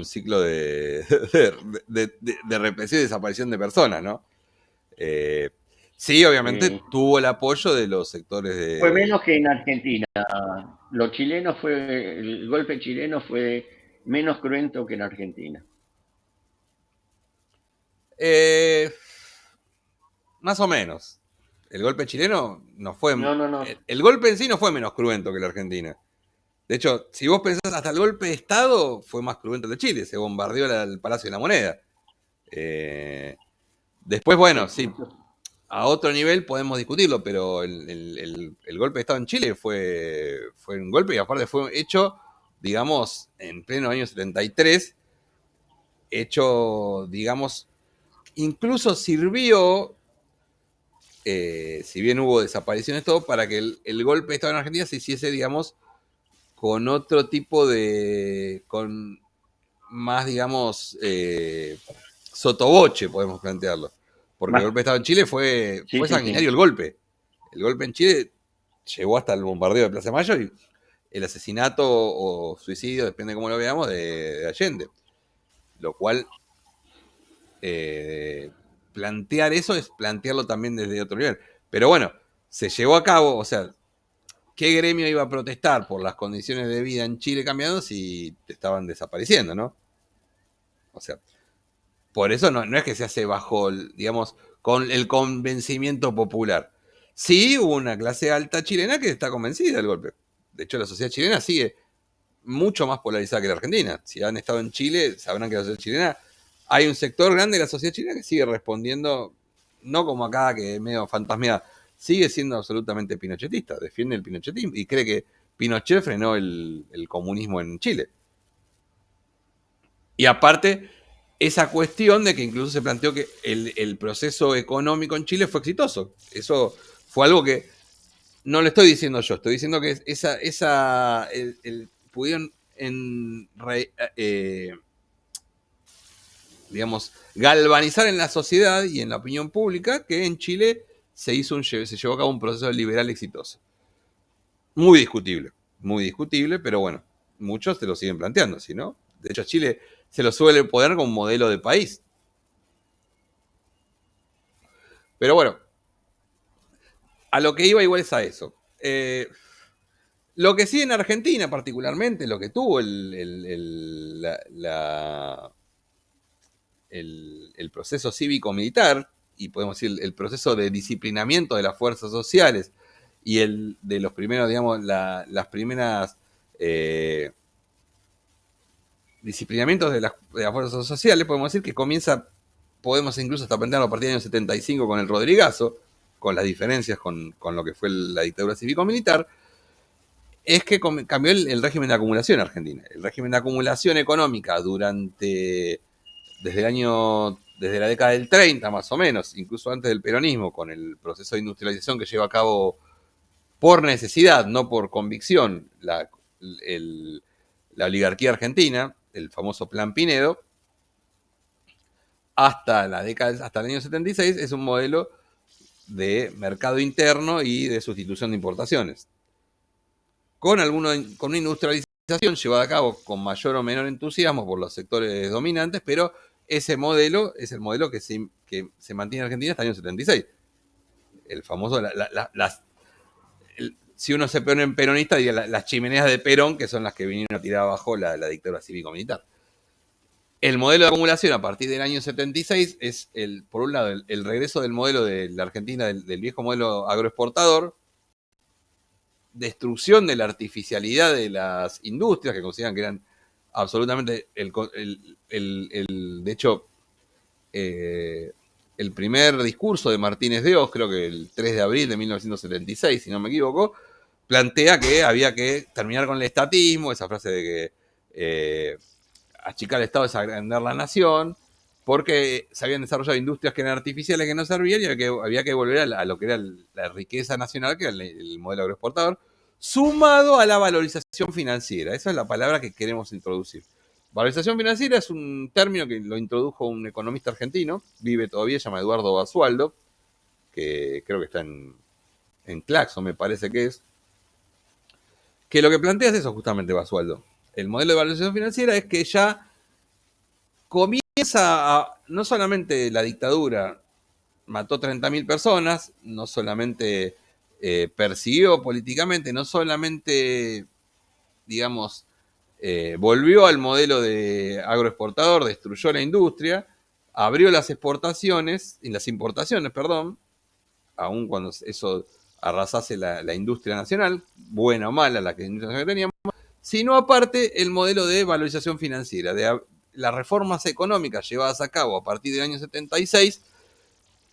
ciclo de represión y desaparición de personas, ¿no? Sí, obviamente tuvo el apoyo de los sectores Fue menos que en Argentina. El golpe chileno fue menos cruento que en Argentina. Más o menos. El golpe chileno no fue... No. El golpe en sí no fue menos cruento que el de Argentina. De hecho, si vos pensás hasta el golpe de Estado, fue más cruento el de Chile. Se bombardeó el Palacio de la Moneda. Después, bueno, sí, a otro nivel podemos discutirlo, pero el golpe de Estado en Chile fue un golpe y aparte fue hecho, digamos, en pleno año 73, hecho, digamos, incluso sirvió, si bien hubo desapariciones, todo, para que el golpe de Estado en Argentina se hiciese, digamos, con otro tipo con más, digamos, sotoboche, podemos plantearlo. Porque el golpe de Estado en Chile fue sanguinario. El golpe. El golpe en Chile llegó hasta el bombardeo de Plaza Mayo y el asesinato o suicidio, depende de cómo lo veamos, de Allende. Lo cual, plantear eso es plantearlo también desde otro nivel. Pero bueno, se llevó a cabo, o sea, ¿qué gremio iba a protestar por las condiciones de vida en Chile cambiando si te estaban desapareciendo, no? O sea, por eso no es que se hace bajo, digamos, con el convencimiento popular. Sí hubo una clase alta chilena que está convencida del golpe. De hecho, la sociedad chilena sigue mucho más polarizada que la Argentina. Si han estado en Chile, sabrán que la sociedad chilena, hay un sector grande de la sociedad chilena que sigue respondiendo, no como acá, que es medio fantasmeada, sigue siendo absolutamente pinochetista, defiende el pinochetismo y cree que Pinochet frenó el comunismo en Chile. Y aparte, esa cuestión de que incluso se planteó que el proceso económico en Chile fue exitoso. Eso fue algo que no lo estoy diciendo yo, estoy diciendo que pudieron digamos, galvanizar en la sociedad y en la opinión pública que en Chile se llevó a cabo un proceso liberal exitoso. Muy discutible, pero bueno, muchos se lo siguen planteando, ¿sí, no? De hecho, a Chile se lo suele poner como modelo de país. Pero bueno, a lo que iba igual es a eso. Lo que sí en Argentina particularmente, lo que tuvo el proceso cívico-militar, y podemos decir el proceso de disciplinamiento de las fuerzas sociales, y de los primeros, digamos, las primeras disciplinamientos de las fuerzas sociales, podemos decir que podemos incluso hasta plantearlo a partir del año 75 con el Rodrigazo, con las diferencias con lo que fue la dictadura cívico-militar, es que cambió el régimen de acumulación en Argentina. El régimen de acumulación económica desde la década del 30 más o menos, incluso antes del peronismo, con el proceso de industrialización que lleva a cabo por necesidad, no por convicción, la oligarquía argentina, el famoso Plan Pinedo, hasta el año 76 es un modelo de mercado interno y de sustitución de importaciones. Con una industrialización llevada a cabo con mayor o menor entusiasmo por los sectores dominantes, pero ese modelo es el modelo que se mantiene en Argentina hasta el año 76. El famoso, si uno se pone en peronista, diría las chimeneas de Perón, que son las que vinieron a tirar abajo la dictadura cívico-militar. El modelo de acumulación a partir del año 76 es, por un lado, el regreso del modelo de la Argentina, del viejo modelo agroexportador, destrucción de la artificialidad de las industrias, que consideran que eran absolutamente de hecho, el primer discurso de Martínez de Oz, creo que el 3 de abril de 1976, si no me equivoco, plantea que había que terminar con el estatismo, esa frase de que achicar el Estado es agrandar la nación, porque se habían desarrollado industrias que eran artificiales, que no servían, y había que volver a lo que era la riqueza nacional, que era el modelo agroexportador, sumado a la valorización financiera. Esa es la palabra que queremos introducir. Valorización financiera es un término que lo introdujo un economista argentino, vive todavía, se llama Eduardo Basualdo, que creo que está en Claxo, me parece que es, que lo que plantea es eso justamente, Basualdo. El modelo de valorización financiera es que ya comienza no solamente la dictadura mató 30.000 personas, no solamente persiguió políticamente, no solamente, digamos, volvió al modelo de agroexportador, destruyó la industria, abrió las exportaciones, y las importaciones, perdón, aun cuando eso arrasase la industria nacional, buena o mala la industria nacional que teníamos, sino aparte el modelo de valorización financiera, de las reformas económicas llevadas a cabo a partir del año 76,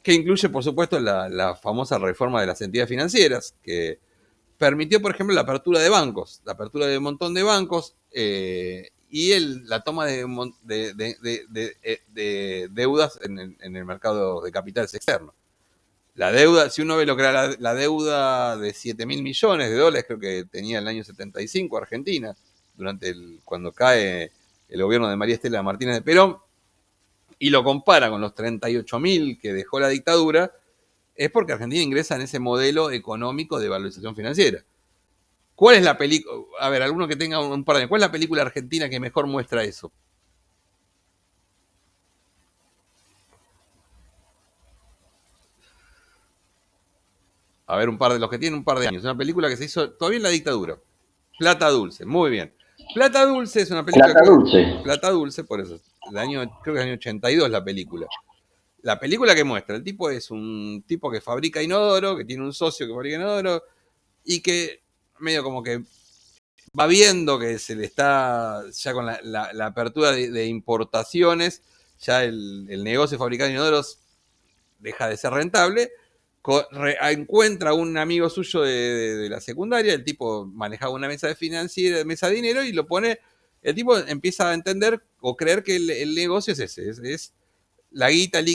que incluye, por supuesto, la famosa reforma de las entidades financieras, que permitió, por ejemplo, la apertura de bancos, la apertura de un montón de bancos y la toma de deudas en el mercado de capitales externos. La deuda, si uno ve lo que era la deuda de 7.000 millones de dólares, creo que tenía en el año 75 Argentina, cuando cae el gobierno de María Estela Martínez de Perón, y lo compara con los 38.000 que dejó la dictadura, es porque Argentina ingresa en ese modelo económico de valorización financiera. ¿Cuál es la película? A ver, alguno que tenga un par de años, ¿cuál es la película argentina que mejor muestra eso? A ver, un par de los que tienen un par de años. Una película que se hizo todavía en la dictadura. Plata Dulce, muy bien. Plata Dulce es una película... Plata Dulce. Plata Dulce, por eso. Creo que es el año 82 la película. La película que muestra, el tipo es un tipo que fabrica inodoro, que tiene un socio que fabrica inodoro, y que medio como que va viendo que se le está, ya con la apertura de importaciones, ya el negocio de fabricar inodoros deja de ser rentable, encuentra un amigo suyo de la secundaria, el tipo manejaba una mesa de mesa de dinero, y lo pone, el tipo empieza a entender o creer que el negocio es ese, es la guita líquida